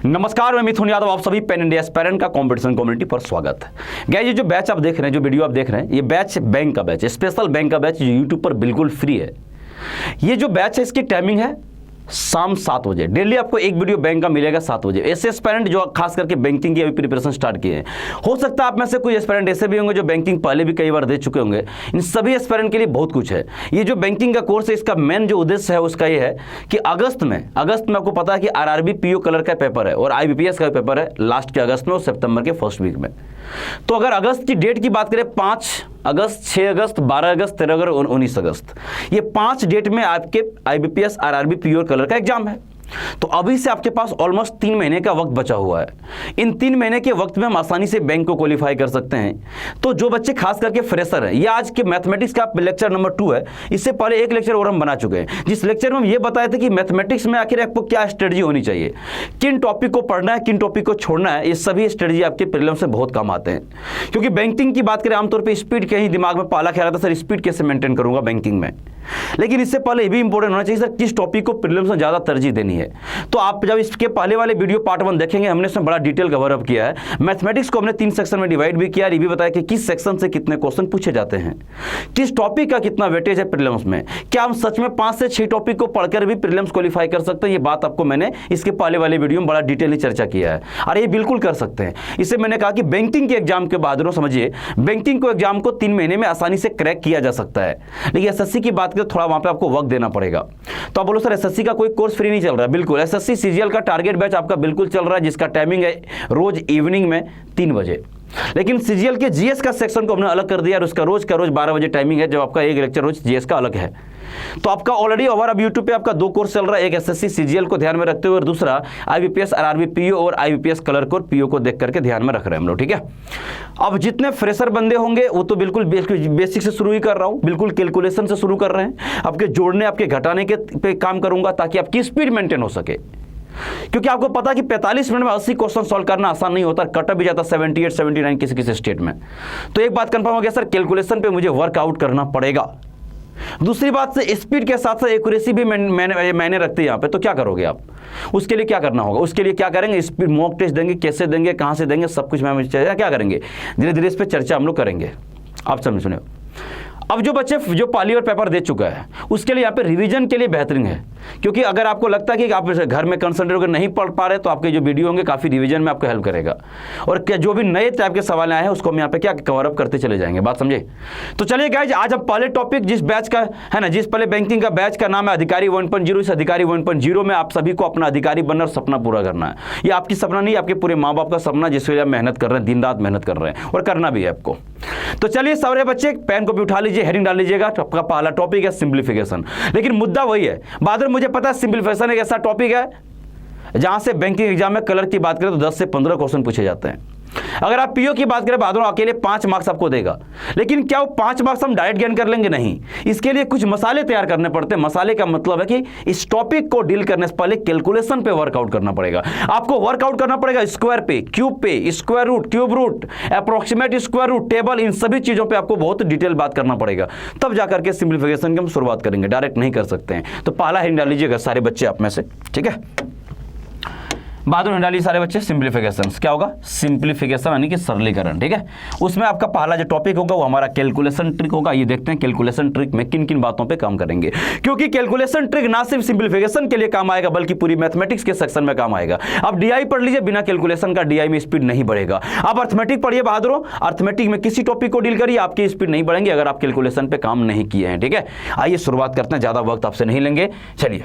नमस्कार, मैं मिथुन यादव, आप सभी पेन इंडिया एस्पायरेंट का कंपटीशन कम्युनिटी पर स्वागत है। गाइस, ये जो बैच आप देख रहे हैं, जो वीडियो आप देख रहे हैं, ये बैच बैंक का बैच है, स्पेशल बैंक का बैच, जो यूट्यूब पर बिल्कुल फ्री है। ये जो बैच है, इसकी टाइमिंग है शाम 7 बजे। डेली आपको एक वीडियो बैंक का मिलेगा 7 बजे। ऐसे एस्पायरेंट जो खास करके बैंकिंग की अभी प्रिपरेशन स्टार्ट किए हैं, हो सकता है आप में से कुछ एस्पायरेंट ऐसे भी होंगे जो बैंकिंग पहले भी कई बार दे चुके होंगे। इन सभी एस्पायरेंट के लिए बहुत कुछ है। ये जो बैंकिंग का कोर्स है, इसका मेन जो उद्देश्य है उसका ये है कि अगस्त में आपको पता है कि आरआरबी पीओ कलर का पेपर है और आईबीपीएस का पेपर है लास्ट के अगस्त में और सितंबर के फर्स्ट वीक में। तो अगर अगस्त की डेट की बात करें, 5 अगस्त, 6 अगस्त, 12 अगस्त, 13 अगस्त और 19 अगस्त, ये 5 डेट में आपके आईबीपीएस आरआरबी पीओ कलर का एग्जाम है। तो अभी से आपके पास ऑलमोस्ट 3 महीने का वक्त बचा हुआ है। इन 3 महीने के वक्त में हम आसानी से बैंक को क्वालिफाई कर सकते हैं। तो जो बच्चे खास करके फ्रेशर हैं, ये आज के मैथमेटिक्स का लेक्चर नंबर 2 है। इससे पहले एक लेक्चर और हम बना चुके हैं, जिस लेक्चर में हम ये बताए थे कि मैथमेटिक्स में आखिर आपको क्या स्ट्रेटजी होनी चाहिए, किन टॉपिक को पढ़ना है, किन टॉपिक को छोड़ना है। ये सभी स्ट्रेटजी आपके प्रीलिम्स से बहुत काम आते हैं। क्योंकि बैंकिंग की बात करें, आमतौर पर स्पीड के ही दिमाग में पाला ख्याल आता है, सर स्पीड कैसे मेंटेन करूंगा बैंकिंग में। लेकिन इससे पहले ये भी इंपॉर्टेंट होना चाहिए, सर किस टॉपिक को प्रीलिम्स में ज़्यादा तरजीह देनी है। तो आप जब इसके पहले वाले वीडियो पार्ट 1 देखेंगे, हमने इसमें बड़ा डिटेल कवर अप किया है। मैथमेटिक्स को हमने 3 सेक्शन में डिवाइड भी किया और ये भी बताया कि किस सेक्शन से कितने क्वेश्चन पूछे जाते हैं, किस टॉपिक का कितना वेटेज है प्रीलिम्स में। क्या हम सच में 5 से 6 टॉपिक को पढ़कर भी प्रीलिम्स क्वालिफाई कर सकते हैं? ये बात आपको मैंने इसके पहले वाले वीडियो में बड़ा डिटेल चर्चा किया है। और ये बिल्कुल कर सकते हैं। इससे मैंने कहा कि बैंकिंग के एग्जाम के बहादुरों, समझिए बैंकिंग को एग्जाम को 3 महीने में आसानी से क्रैक किया जा सकता है। लेकिन एसएससी की बात करें, थोड़ा वहां पे आपको वक्त देना पड़ेगा। तो आप बोलो सर एसएससी का कोई कोर्स फ्री नहीं चल रहा है। बिल्कुल, एसएससी सीजीएल का टारगेट बैच आपका बिल्कुल चल रहा है, जिसका टाइमिंग है रोज इवनिंग में 3 बजे। लेकिन सीजीएल के जीएस का सेक्शन को हमने अलग कर दिया और उसका रोज का रोज 12 बजे टाइमिंग है, जब आपका एक लेक्चर रोज जीएस का अलग है। तो आपका ऑलरेडी ओवर अब यूट्यूब पे आपका 2 कोर्स चल रहा है, एक एसएससी सीजीएल को ध्यान में रखते हुए और दूसरा आईबीपीएस आरआरबी पीओ और आईबीपीएस कलर कोड पीओ को देख करके ध्यान में रख रहे हैं हम लोग। ठीक है, अब जितने फ्रेशर बंदे होंगे वो तो बिल्कुल बेसिक से शुरू ही कर रहा हूं, बिल्कुल कैलकुलेशन से शुरू कर रहे हैं। आपके जोड़ने, आपके घटाने के पे काम करूंगा ताकि आपकी स्पीड मेंटेन हो सके। क्योंकि आपको पता है कि 45 मिनट में 80 क्वेश्चन सॉल्व करना आसान नहीं होता, कटअप भी जाता 78 79 किसी किसी स्टेट में। तो एक बात कंफर्म हो गया, सर कैलकुलेशन पे मुझे वर्कआउट करना पड़ेगा। दूसरी बात से स्पीड के साथ साथ एक्यूरेसी भी मैंने रखते हैं यहाँ पे। तो क्या करोगे आप, उसके लिए क्या करना होगा? उसके लिए क्या करेंगे, स्पीड मॉक टेस्ट देंगे, कैसे देंगे, कहाँ से देंगे, सब कुछ मैं क्या करेंगे, धीरे धीरे इस पर चर्चा हम लोग करेंगे। आप सब सुनिए। अब जो बच्चे जो पाली और पेपर दे चुका है, उसके लिए यहाँ पे रिवीजन के लिए बेहतरीन है। क्योंकि अगर आपको लगता है कि आप घर में कंसंट्रेट होकर नहीं पढ़ पा रहे, तो आपके जो वीडियो होंगे काफ़ी रिवीजन में आपको हेल्प करेगा। और क्या जो भी नए टाइप के सवाल आए हैं उसको हम यहाँ पे क्या कवर अप करते चले जाएंगे। बात समझे? तो चलिए गाइज, आज हम पहले टॉपिक जिस बैच का है ना, जिस पहले बैंकिंग का बैच का नाम है अधिकारी 1.0। इस अधिकारी 1.0 में आप सभी को अपना अधिकारी बनना और सपना पूरा करना है। ये आपकी सपना नहीं, आपके पूरे माँ बाप का सपना, जिसके लिए आप मेहनत कर रहे हैं, दिन रात मेहनत कर रहे हैं और करना भी है आपको। तो चलिए सारे बच्चे पेन को भी उठा लीजिए, हेडिंग डाल लीजिएगा। आपका पहला टॉपिक है सिंप्लीफिकेशन। लेकिन मुद्दा वही है बहादुर, मुझे पता है सिंप्लीफिकेशन एक ऐसा टॉपिक है जहां से बैंकिंग एग्जाम में कलर की बात करें तो 10 से 15 क्वेश्चन पूछे जाते हैं। अगर आप पीओ की बात करें, बहादुर अकेले 5 मार्क्स आपको देगा। लेकिन क्या वो 5 मार्क्स हम डायरेक्ट गेन कर लेंगे? नहीं, इसके लिए कुछ मसाले तैयार करने पड़ते हैं। मसाले का मतलब है कि इस टॉपिक को डील करने से पहले कैलकुलेशन पे वर्कआउट करना पड़ेगा। आपको वर्कआउट करना पड़ेगा स्क्वायर पे, क्यूब पे, square root, cube root, approximate square root, table, इन सभी चीजों पे आपको बहुत डिटेल बात करना पड़ेगा। तब जाकर के सिंप्लीफिकेशन की हम शुरुआत करेंगे, डायरेक्ट नहीं कर सकते हैं। तो पहला हेडिंग डाल लीजिएगा सारे बच्चे आप में से, ठीक है? बहादुर डालिए सारे बच्चे, सिंप्लीफिकेशन। क्या होगा? सिंप्लीफिकेशन यानी कि सरलीकरण। ठीक है, उसमें आपका पहला जो टॉपिक होगा वो हमारा कैलकुलेशन ट्रिक होगा। ये देखते हैं कैलकुलेशन ट्रिक में किन किन बातों पे काम करेंगे, क्योंकि कैलकुलेशन ट्रिक ना सिर्फ सिंप्लीफिकेशन के लिए काम आएगा बल्कि पूरी मैथमेटिक्स के सेक्शन में काम आएगा। आप डीआई पढ़ लीजिए, बिना कैलकुलेशन का डीआई में स्पीड नहीं बढ़ेगा। आप अर्थमेटिक पढ़िए बहादुर, अर्थमेटिक में किसी टॉपिक को डील करिए, आपकी स्पीड नहीं बढ़ेंगे अगर आप कैलकुलेशन पे काम नहीं किए हैं। ठीक है, आइए शुरुआत करते हैं, ज्यादा वक्त आपसे नहीं लेंगे। चलिए,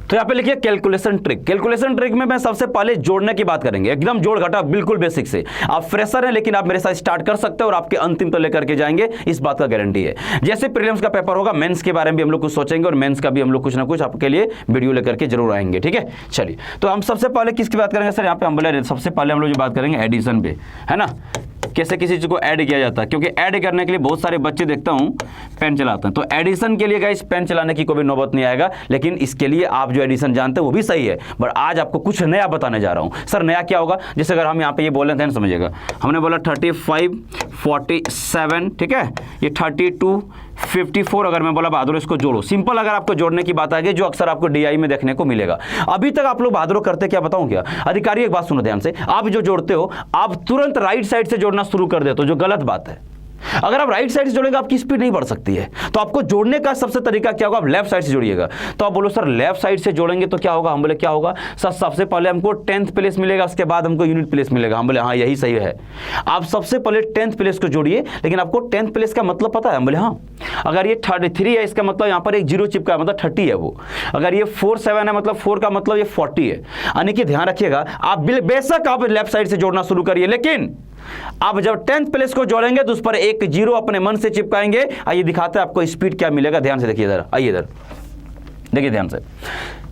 तो यहाँ पे लिखिए कैलकुलेशन ट्रिक। कैलकुलेशन ट्रिक में मैं सबसे पहले जोड़ने की बात करेंगे, एकदम जोड़ घटा बिल्कुल बेसिक से। आप फ्रेशर हैं लेकिन आप मेरे साथ स्टार्ट कर सकते हैं और आपके अंतिम तो लेकर के जाएंगे, इस बात का गारंटी है। जैसे प्रीलिम्स का पेपर होगा, मेंस के बारे में भी हम लोग कुछ सोचेंगे और मेंस का भी हम लोग कुछ ना कुछ आपके लिए वीडियो लेकर के जरूर आएंगे। ठीक है, चलिए तो हम सबसे पहले किसकी बात करेंगे सर? यहाँ पे हम बोले सबसे पहले हम लोग जो बात करेंगे एडिशन पे, है ना, कैसे किसी चीज को ऐड किया जाता है। क्योंकि ऐड करने के लिए बहुत सारे बच्चे देखता हूं पेन चलाते हैं, तो एडिशन के लिए गाइस पेन चलाने की कोई नौबत नहीं आएगा। लेकिन इसके लिए आप जो एडिशन जानते हैं वो भी सही है, बट आज आपको कुछ नया बताने जा रहा हूं। सर नया क्या होगा? जैसे अगर हम यहाँ पे ये बोले थे, समझिएगा, हमने बोला 35 47, ठीक है, ये 32 54 अगर मैं बोला बहादुर इसको जोड़ो, सिंपल अगर आपको जोड़ने की बात आ गई जो अक्सर आपको डीआई में देखने को मिलेगा। अभी तक आप लोग बहादुर करते क्या बताऊं क्या अधिकारी, एक बात सुनो ध्यान से, आप जो जोड़ते हो आप तुरंत राइट साइड से जोड़ना शुरू कर देते हो, जो गलत बात है। अगर आप राइट साइड से जोड़ेंगे आपकी स्पीड नहीं बढ़ सकती है। तो आपको जोड़ने का सबसे तरीका क्या होगा, आप लेफ्ट साइड से जोड़िएगा। तो आप बोलो सर लेफ्ट साइड से जोड़ेंगे तो क्या होगा, हम बोले क्या होगा सर, सबसे पहले हमको 10th प्लेस मिलेगा, उसके बाद हमको यूनिट प्लेस मिलेगा। हम बोले हाँ यही सही है, आप सबसे पहले 10th प्लेस को जोड़िए। लेकिन आपको 10th प्लेस का मतलब पता है, हम बोले हाँ, अगर ये 33 है इसका मतलब यहाँ पर एक जीरो चिपका है मतलब 30 है वो। अगर ये 47 है मतलब 4 का मतलब ये 40 है। यानी कि ध्यान रखिएगा, आप बेशक आप लेफ्ट साइड से जोड़ना शुरू करिए, लेकिन आप जब 10th प्लेस को जोड़ेंगे तो उस पर एक जीरो अपने मन से चिपकाएंगे। आइए दिखाते हैं आपको स्पीड क्या मिलेगा, ध्यान से देखिए इधर, आइए इधर देखिए ध्यान से।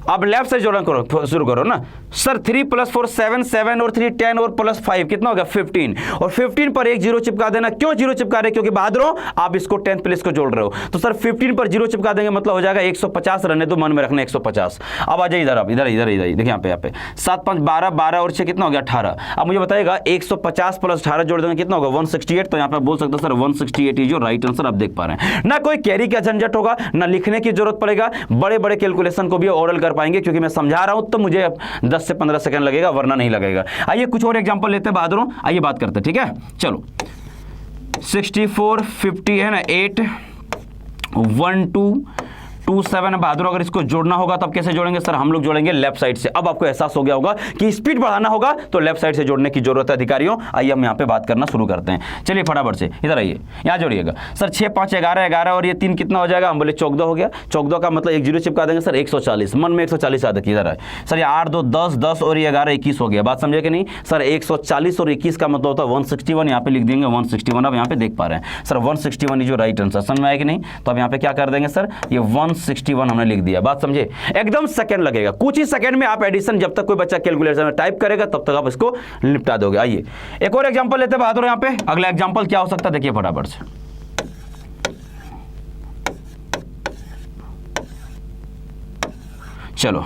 अब लेफ्ट साइड जोड़ना करो, शुरू करो ना सर। 3 + 4 7, 7 और 3 10 और +5 कितना हो गया 15, और 15 पर एक जीरो चिपका देना। क्यों जीरो चिपका रहे, क्योंकि बहादुरों आप इसको 10th प्लेस को जोड़ रहे हो। तो सर 15 पर जीरो चिपका देंगे मतलब हो जाएगा 150, रहने दो मन में रखना 150। अब आ जाइए इधर, आप इधर इधर इधर देखिए यहाँ पे 7 5 12, 12 और 6 कितना हो गया 18। अब मुझे बताइएगा 150 + 18 जोड़ देंगे कितना होगा 168। तो यहाँ पे बोल सकते सर 168 जो राइट आंसर आप देख पा रहे हैं। ना कोई कैरी का झंझट होगा, ना लिखने की जरूरत पड़ेगा, बड़े बड़े कैलकुलेशन को भी ओरल कर पाएंगे, क्योंकि मैं समझा रहा हूं तो मुझे 10 से 15 सेकंड लगेगा, वरना नहीं लगेगा। आइए कुछ और एग्जांपल लेते हैं बहादुरों, आइए बात करते हैं, ठीक है चलो। 64 50 है ना, 8 1 2 2 7 बहादुर, अगर इसको जोड़ना होगा तो आप कैसे जोड़ेंगे सर, हम लोग जोड़ेंगे लेफ्ट साइड से। अब आपको एहसास हो गया होगा कि स्पीड बढ़ाना होगा तो लेफ्ट साइड से जोड़ने की जरूरत है अधिकारियों। आइए हम यहाँ पे बात करना शुरू करते हैं, चलिए फटाफट से इधर आइए, यहाँ जोड़िएगा सर। 6 5 11 11 और ये 3 कितना हो जाएगा, हम बोले 14 हो गया। 14 का मतलब एक जीरो चिपका देंगे सर 140, मन में 140 आ देखिए इधर आए सर। ये 8 2 10 10 और ये 11 21 हो गया। बात समझे कि नहीं सर, 140 और 21 का मतलब होता है 161, यहाँ पे लिख देंगे 161। अब यहाँ पे देख पा रहे हैं सर 161 जो राइट आंसर, समझ में आया कि नहीं। तो अब यहाँ पे क्या कर देंगे सर, ये 161 हमने लिख दिया। बात समझे, एकदम सेकंड लगेगा, कुछ ही सेकंड में आप एडिशन, जब तक कोई बच्चा कैलकुलेटर में टाइप करेगा तब तक आप इसको निपटा दोगे। आइए एक और एग्जांपल लेते हैं बहादुर, यहाँ पे अगला एग्जांपल क्या हो सकता है देखिए फटाफट से। चलो,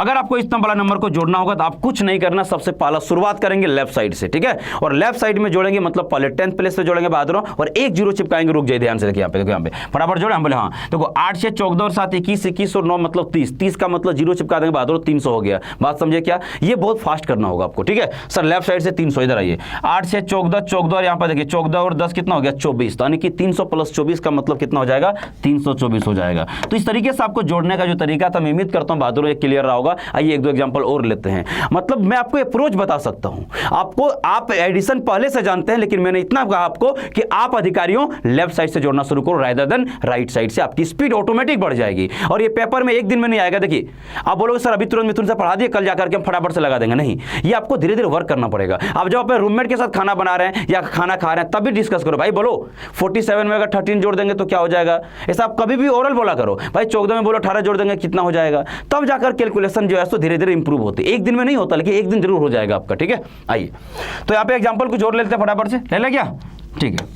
अगर आपको इतना बड़ा नंबर को जोड़ना होगा तो आप कुछ नहीं करना, सबसे पहला शुरुआत करेंगे लेफ्ट साइड से, ठीक है। और लेफ्ट साइड में जोड़ेंगे मतलब पहले 10th प्लेस पे जोड़ेंगे बहादुरों, और एक जीरो चिपकाएंगे। रुक जाइए ध्यान से देखिए यहाँ पे, देखो यहाँ पे फटाफट जोड़े। हम बोले हाँ, देखो 8 6 14 और 7 21 21 और 9 मतलब 30, 30 का मतलब जीरो चिपका देंगे बहादुर, 300 हो गया। बात समझे क्या, ये बहुत फास्ट करना होगा आपको, ठीक है सर। लेफ्ट साइड से 300, इधर आइए 8 6 14 14 और यहाँ पर देखिए 14 और 10 कितना हो गया 24, यानी कि 300 + 24 का मतलब कितना हो जाएगा 324 हो जाएगा। तो इस तरीके से आपको जोड़ने का जो तरीका था, मैं उम्मीद करता हूँ बहादुर ये क्लियर रहा होगा। आइए एक दो एग्जांपल और लेते हैं, मतलब मैं आपको अप्रोच बता सकता हूं आपको। आप एडिशन पहले से जानते हैं, लेकिन मैंने इतना कहा आपको कि आप अधिकारियों लेफ्ट साइड से जोड़ना शुरू करो रादर देन राइट साइड से, आपकी स्पीड ऑटोमेटिक बढ़ जाएगी। और ये पेपर में एक दिन में नहीं आएगा। देखिए आप बोलोगे सर अभी तुरंत मिथुन से पढ़ा दिए, कल जाकर के हम फटाफट से लगा देंगे, नहीं, ये आपको धीरे धीरे वर्क करना पड़ेगा। आप जब अपने रूममेट के साथ खाना बना रहे हैं या खाना खा रहे हैं तभी डिस्कस करो, भाई बोलो 47 में अगर 13 जोड़ देंगे तो क्या हो जाएगा। ऐसा आप कभी भी ओरल बोला करो, भाई 14 में बोलो 18 जोड़ देंगे कितना हो जाएगा, तब जाकर कैलकुलेशन जो है तो धीरे धीरे इंप्रूव होती है। एक दिन में नहीं होता, लेकिन एक दिन जरूर हो जाएगा आपका, ठीक है। आइए तो यहाँ पे एग्जांपल कुछ और लेते हैं फटाफट से, ले क्या, ठीक है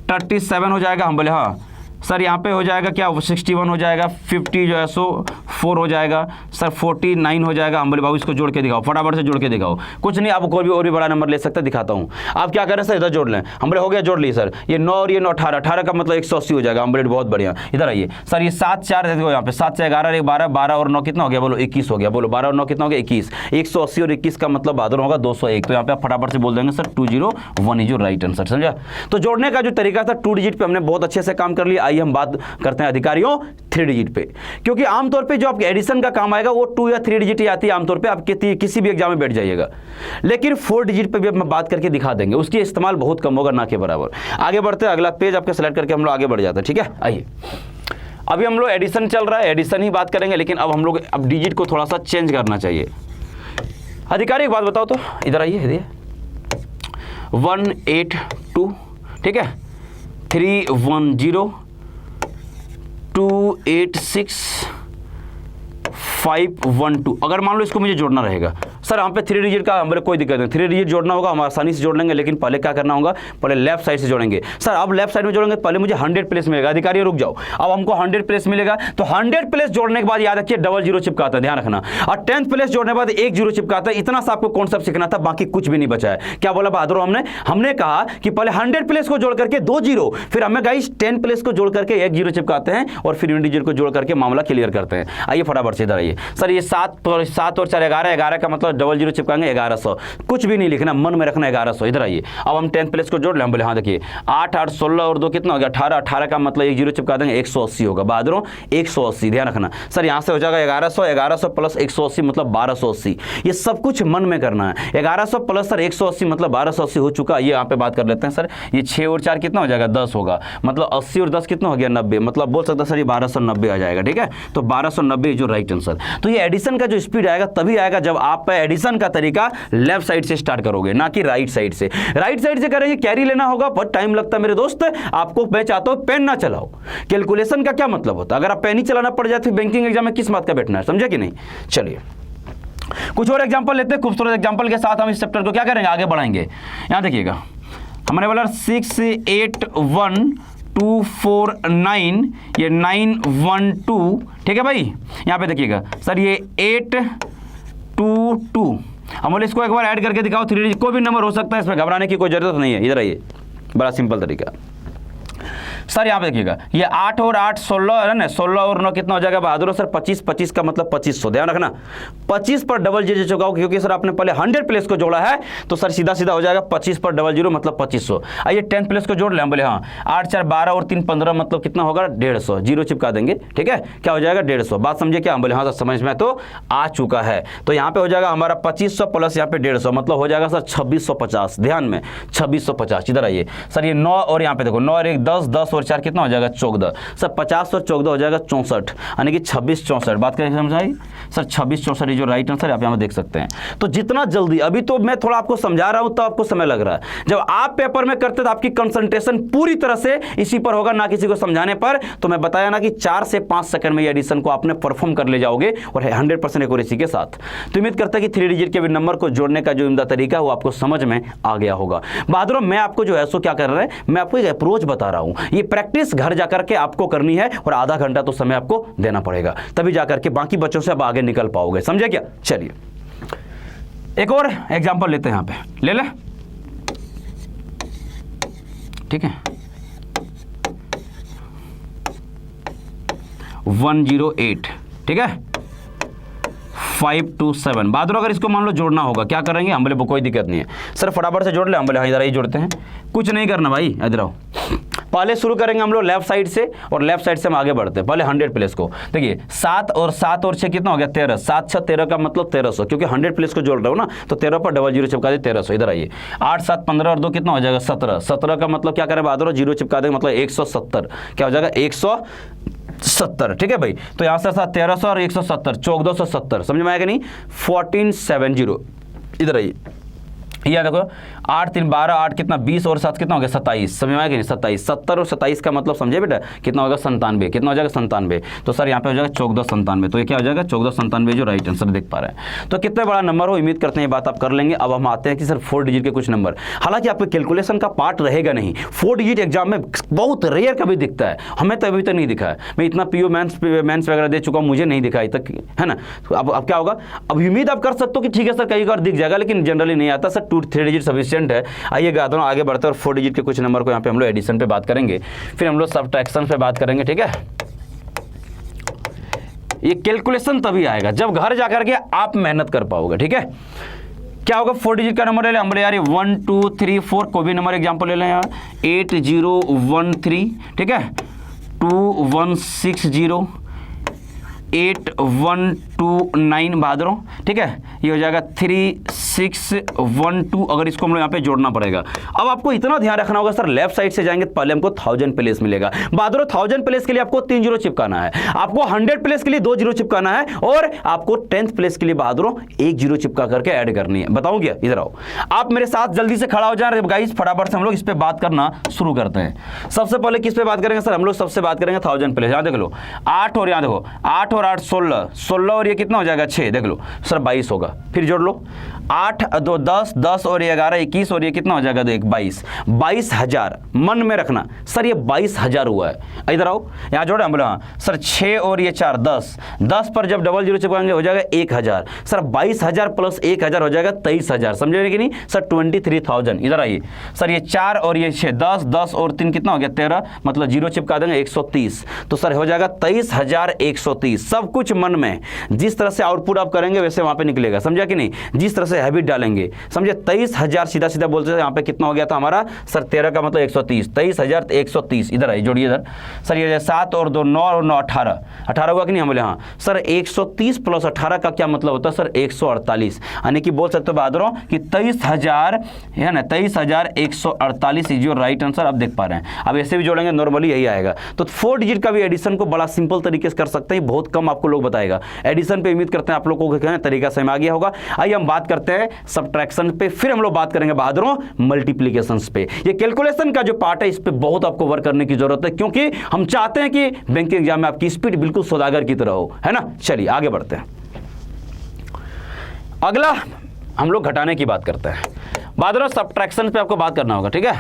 37 हो जाएगा। हम बोले हाँ सर, यहाँ पे हो जाएगा क्या 61 हो जाएगा, 50 जो है सो 4 हो जाएगा सर, 49 हो जाएगा। हम बोले बाबू इसको जोड़ के दिखाओ, फटाफट से जोड़ के दिखाओ। कुछ नहीं, आप कोई भी और भी बड़ा नंबर ले सकते, दिखाता हूँ। आप क्या करें सर, इधर जोड़ लें। हम बोले हो गया, जोड़ ली सर, ये 9 और ये 9 18, 18 का मतलब 180 हो जाएगा। हम बोले बहुत बढ़िया, इधर आइए सर। ये 7 4 देखो यहाँ पे 7 से 11 1 12, 12 और 9 कितना हो गया, बोलो 21 हो गया। बोलो 12 और 9 कितना हो गया 21, 180 और 21 का मतलब बहादुर होगा 201। तो यहाँ पे आप फटाफट से बोल देंगे sir 201 is your right answer, समझा। तो जोड़ने का जो तरीका था 2 डिजिट पे हमने बहुत अच्छे से काम कर लिया। आइए हम बात करते हैं अधिकारियों 3 डिजिट पे, क्योंकि आमतौर पे जो आपके एडिशन का काम आएगा वो 2 या 3 डिजिट ही आती है आमतौर पे, आप किसी भी एग्जाम में बैठ जाइएगा। लेकिन 4 डिजिट पे भी हम बात करके दिखा देंगे, उसकी इस्तेमाल बहुत कम होगा, ना के बराबर। आगे बढ़ते हैं, अगला पेज आपके सेलेक्ट करके हम लोग आगे बढ़ जाते हैं, ठीक है। आइए अभी हम लोग एडिशन चल रहा है, एडिशन ही बात करेंगे, लेकिन अब हम लोग अब डिजिट को थोड़ा सा चेंज करना चाहिए। अधिकारी एक बात बताओ तो, इधर आइए 182, ठीक है 310 286 512। अगर मान लो इसको मुझे जोड़ना रहेगा सर यहाँ पे 3 डिजिट का हमारे कोई दिक्कत नहीं, 3 डिजिट जोड़ना होगा, हम आसानी से जोड़ लेंगे, लेकिन पहले क्या करना होगा, पहले लेफ्ट साइड से जोड़ेंगे। सर अब लेफ्ट साइड में जोड़ेंगे पहले मुझे 100 प्लेस मिलेगा, अधिकारी रुक जाओ, अब हमको 100 प्लेस मिलेगा, तो 100 प्लेस जोड़ने के बाद याद रखिए डबल जीरो चिपकाता है, ध्यान रखना, और 10th प्लेस जोड़ने के बाद 1 जीरो चिपकाता है। इतना सा आपको कॉन्सेप्ट सीखना था, बाकी कुछ भी नहीं बचा है। क्या बोला बहादुर, हमने कहा कि पहले 100 प्लेस को जोड़ करके 2 जीरो, फिर हमें गाइस 10 प्लेस को जोड़ करके 1 जीरो चिपकाते हैं, और फिर यूनिट डिजिट को जोड़ करके मामला क्लियर करते हैं। आइए फटाफट से इधर आइए। सर ये 7 और 4 11, 11 का मतलब डबल जीरो चिपकाएंगे 1100, कुछ भी नहीं लिखना, मन में रखना 1100। इधर आइए, अब हम 10th प्लेस को जोड़ लें, हम बोले हाँ देखिए 8 8 16 और 2 कितना हो गया 18, 18 का मतलब 1 जीरो चिपका देंगे 180 होगा, बहादुरों 180, ध्यान रखना। सर यहाँ से हो जाएगा 1100, 1100 प्लस 180 मतलब 1280, ये सब कुछ मन में करना है। 1100 प्लस सर 180 मतलब 1280 हो चुका। ये यहाँ पे बात कर लेते हैं सर, ये 6 और 4 कितना हो जाएगा 10 होगा, मतलब 80 और 10 कितना हो गया 90, मतलब बोल सकता सर ये 1290 आ जाएगा, ठीक है। तो 1290 जो राइट आंसर। तो ये एडिशन का जो स्पीड आएगा तभी आएगा जब आप एडिशन का तरीका लेफ्ट साइड से स्टार्ट करोगे, ना कि राइट साइड से। राइट साइड से करेंगे कैरी लेना होगा, बहुत टाइम लगता है मेरे दोस्त। आपको मैं चाहता हूं पेन ना चलाओ। कैलकुलेशन का क्या मतलब होता है, अगर आप पेन ही चलाना पड़ जाए तो बैंकिंग एग्जाम में किस बात का बैठना है, समझे कि नहीं। चलिए कुछ और एग्जांपल लेते हैं, खूबसूरत एग्जांपल के साथ हम इस चैप्टर को क्या करेंगे, आगे बढ़ाएंगे। यहां देखिएगा हमारे वाला 6 8 1 2 4 9, ये 9 1 2, ठीक है भाई। यहां पे देखिएगा सर ये 8 2 2, हम बोले इसको एक बार ऐड करके दिखाओ, 3 डिजिट कोई भी नंबर हो सकता है, इसमें घबराने की कोई जरूरत नहीं है। इधर आइए, बड़ा सिंपल तरीका। सर यहाँ पे देखिएगा ये 8 और 8 16 है ना, 16 और 9 कितना हो जाएगा बहादुर सर 25, 25 का मतलब 2500, ध्यान रखना 25 पर डबल जीरो चुकाओ, क्योंकि सर आपने पहले 100 प्लेस को जोड़ा है, तो सर सीधा सीधा हो जाएगा 25 पर डबल जीरो मतलब 2500। आइए 10th प्लेस को जोड़ लें, हम बोले हाँ 8 4 12 और 3 15 मतलब कितना होगा 150, जीरो चिपका देंगे, ठीक है। क्या हो जाएगा 150, बात समझे क्या, हम बोले हाँ सर समझ में तो आ चुका है। तो यहाँ पे हो जाएगा हमारा 2500 प्लस यहाँ पे 150 मतलब हो जाएगा सर 2650, ध्यान में 2650। इधर आइए सर ये 9 और यहाँ पे देखो 9 और 1 10, 10 और 4 कितना हो जाएगा 14, सर 50 और 14 हो जाएगा 64, यानी कि 26 64। बात करें समझाई सर 26 64 जो राइट आंसर आप यहाँ देख सकते हैं। तो जितना जल्दी, अभी तो मैं थोड़ा आपको समझा रहा हूं तो आपको समय लग रहा है, जब आप पेपर में करते तो आपकी कंसंट्रेशन पूरी तरह से इसी पर होगा, ना किसी को समझाने पर। तो मैं बताया ना कि 4 से 5 सेकंड में ये एडिशन को आपने परफॉर्म कर ले जाओगे, और 100% एक्यूरेसी के साथ। तो उम्मीद करता है कि 3 डिजिट के भी नंबर को जोड़ने का जो उम्दा तरीका है वो आपको समझ में आ गया होगा। बहादुरों मैं आपको जो है सो क्या कर रहा है, मैं आपको एक अप्रोच बता रहा हूं, ये प्रैक्टिस घर जाकर के आपको करनी है, और आधा घंटा तो समय आपको देना पड़ेगा, तभी जाकर के बाकी बच्चों से आप आगे निकल पाओगे, समझे क्या। चलिए एक और एग्जांपल लेते हैं, यहां पे ले ले, ठीक है। 108, ठीक है 527। बहादुर अगर इसको मान लो जोड़ना होगा क्या करेंगे, हम बोले कोई दिक्कत नहीं है सर फटाफट से जोड़ ले, हम बोले हाँ इधर ही जोड़ते हैं, कुछ नहीं करना भाई, इधर आओ। पहले शुरू करेंगे हम लोग लेफ्ट साइड से, और लेफ्ट साइड से हम आगे बढ़ते हैं। पहले 100 प्लेस को देखिए 7 और 6 कितना हो गया 13, 7 6 13 का मतलब 1300, क्योंकि 100 प्लेस को जोड़ रहा हूँ ना, तो 13 पर डबल जीरो चिपका दे 1300। इधर आइए 8 7 15 और 2 कितना हो जाएगा 17, 17 का मतलब क्या करें बहादुर जीरो चिपका देंगे मतलब 170, क्या हो जाएगा 170, ठीक है भाई। तो यहाँ से 1300 और 170 1470, समझ में आएगा नहीं 1470। इधर आइए ये देखो 8 3 12 8 कितना 20 और 7 कितना हो गया 27, समझ में आएगा नहीं 27, 70 और 27 का मतलब समझे बेटा कितना होगा 97, कितना हो जाएगा 97। तो सर यहाँ पे हो जाएगा 1497, तो ये क्या हो जाएगा 1497 जो राइट आंसर देख पा रहे हैं। तो कितना बड़ा नंबर हो, उम्मीद करते हैं ये बात आप कर लेंगे। अब हम आते हैं कि सर 4 डिजिट के कुछ नंबर, हालांकि आपके कैलकुलेशन का पार्ट रहेगा नहीं, 4 डिजिट एग्जाम में बहुत रेयर कभी दिखता है, हमें तो अभी तक नहीं दिखा है। मैं इतना पीओ मेंस वगैरह दे चुका हूँ, मुझे नहीं दिखा तक, है ना। अब क्या होगा, अब उम्मीद आप कर सकते हो कि ठीक है सर कई बार दिख जाएगा, लेकिन जनरली नहीं आता सर। 2-3 डिजिट सफिशिएंट है। आइएगा दोनों आगे बढ़ते हैं और 4 डिजिट के कुछ नंबर को यहाँ पे हम लोग एडिशन पे बात करेंगे, फिर हम लोग सब्ट्रैक्शन पे बात करेंगे, ठीक है। ये कैलकुलेशन तभी आएगा जब घर जाकर के आप मेहनत कर पाओगे, ठीक है। क्या होगा 4 डिजिट का नंबर ले लें, हम बोले यार 1 2 3 4 कोई भी नंबर एग्जाम्पल ले लें यार 8013, ठीक है 2160 8129 बहादुरों, ठीक है ये हो जाएगा 3612। अगर इसको हम लोग यहाँ पे जोड़ना पड़ेगा। अब आपको इतना ध्यान रखना होगा सर लेफ्ट साइड से जाएंगे तो पहले हमको 1000 प्लेस मिलेगा बहादुरों। 1000 प्लेस के लिए आपको 3 जीरो चिपकाना है, आपको 100 प्लेस के लिए 2 जीरो चिपकाना है, और आपको 10th प्लेस के लिए बहादुरों 1 जीरो चिपका करके ऐड करनी है। बताऊं क्या, इधर आओ आप मेरे साथ जल्दी से खड़ा हो जाए गाइस, फटाफट से हम लोग इस पे बात करना शुरू करते हैं। सबसे पहले किस पे बात करेंगे सर, हम लोग सबसे बात करेंगे 1000 प्लेस। यहाँ देख लो 8 और यहाँ देखो 8 और 8 16 16 और ये कितना हो जाएगा 6, देख लो सर 22 होगा। फिर जोड़ लो 8 2 10, 10 और ये 11 21 और ये कितना हो जाएगा 22, 22,000। मन में रखना सर ये 22,000 हुआ है। इधर आओ यहाँ जोड़े, हम बोले हाँ सर 6 और ये 4 10, 10 पर जब डबल जीरो चिपकाएंगे हो जाएगा 1,000। सर 22,000 प्लस 1,000 हो जाएगा 23,000, समझे कि नहीं सर 23,000। इधर आइए सर ये 4 और ये 6 10, 10 और 3 कितना हो गया 13, मतलब जीरो चिपका देंगे 130, तो सर हो जाएगा 23,130। सब कुछ मन में, जिस तरह से आउटपुट आप करेंगे वैसे वहां पे निकलेगा, समझा कि नहीं, जिस तरह से हैबिट डालेंगे, समझे। 23,000 सीधा सीधा बोलते थे, यहाँ पे कितना हो गया था हमारा सर 13 का मतलब 130, 23,130। इधर आइए जोड़िए इधर सर ये 7 और 2 9 और 9 18, 18 हुआ कि नहीं, हम बोले हाँ सर 130 प्लस 18 का क्या मतलब होता है सर 148, यानी कि बोल सकते हो बहादुरों कि 23,000 है ना, 23,148 इज योर राइट आंसर। आप देख पा रहे हैं, अब ऐसे भी जोड़ेंगे नॉर्मली यही आएगा। तो 4 डिजिट का भी एडिशन को बड़ा सिंपल तरीके से कर सकते हैं, बहुत कम आपको लोग बताएगा। एडिशन पे उम्मीद करते हैं आप लोगों को तरीका समझ में आ गया होगा। आइए हम बात करते हैं सब्ट्रैक्शन पे, फिर हम लोग बात करेंगे बहादुरों मल्टीप्लिकेशंस पे। ये कैलकुलेशन का जो पार्ट है इस पे बहुत आपको वर्क करने की जरूरत है, क्योंकि हम चाहते हैं कि बैंकिंग एग्जाम में आपकी स्पीड बिल्कुल सौदागर की तरह हो, है ना। चलिए आगे बढ़ते हैं। अगला हम लोग घटाने की बात करते हैं बहादुरों। सब्ट्रैक्शन पे आपको बात करना होगा, ठीक है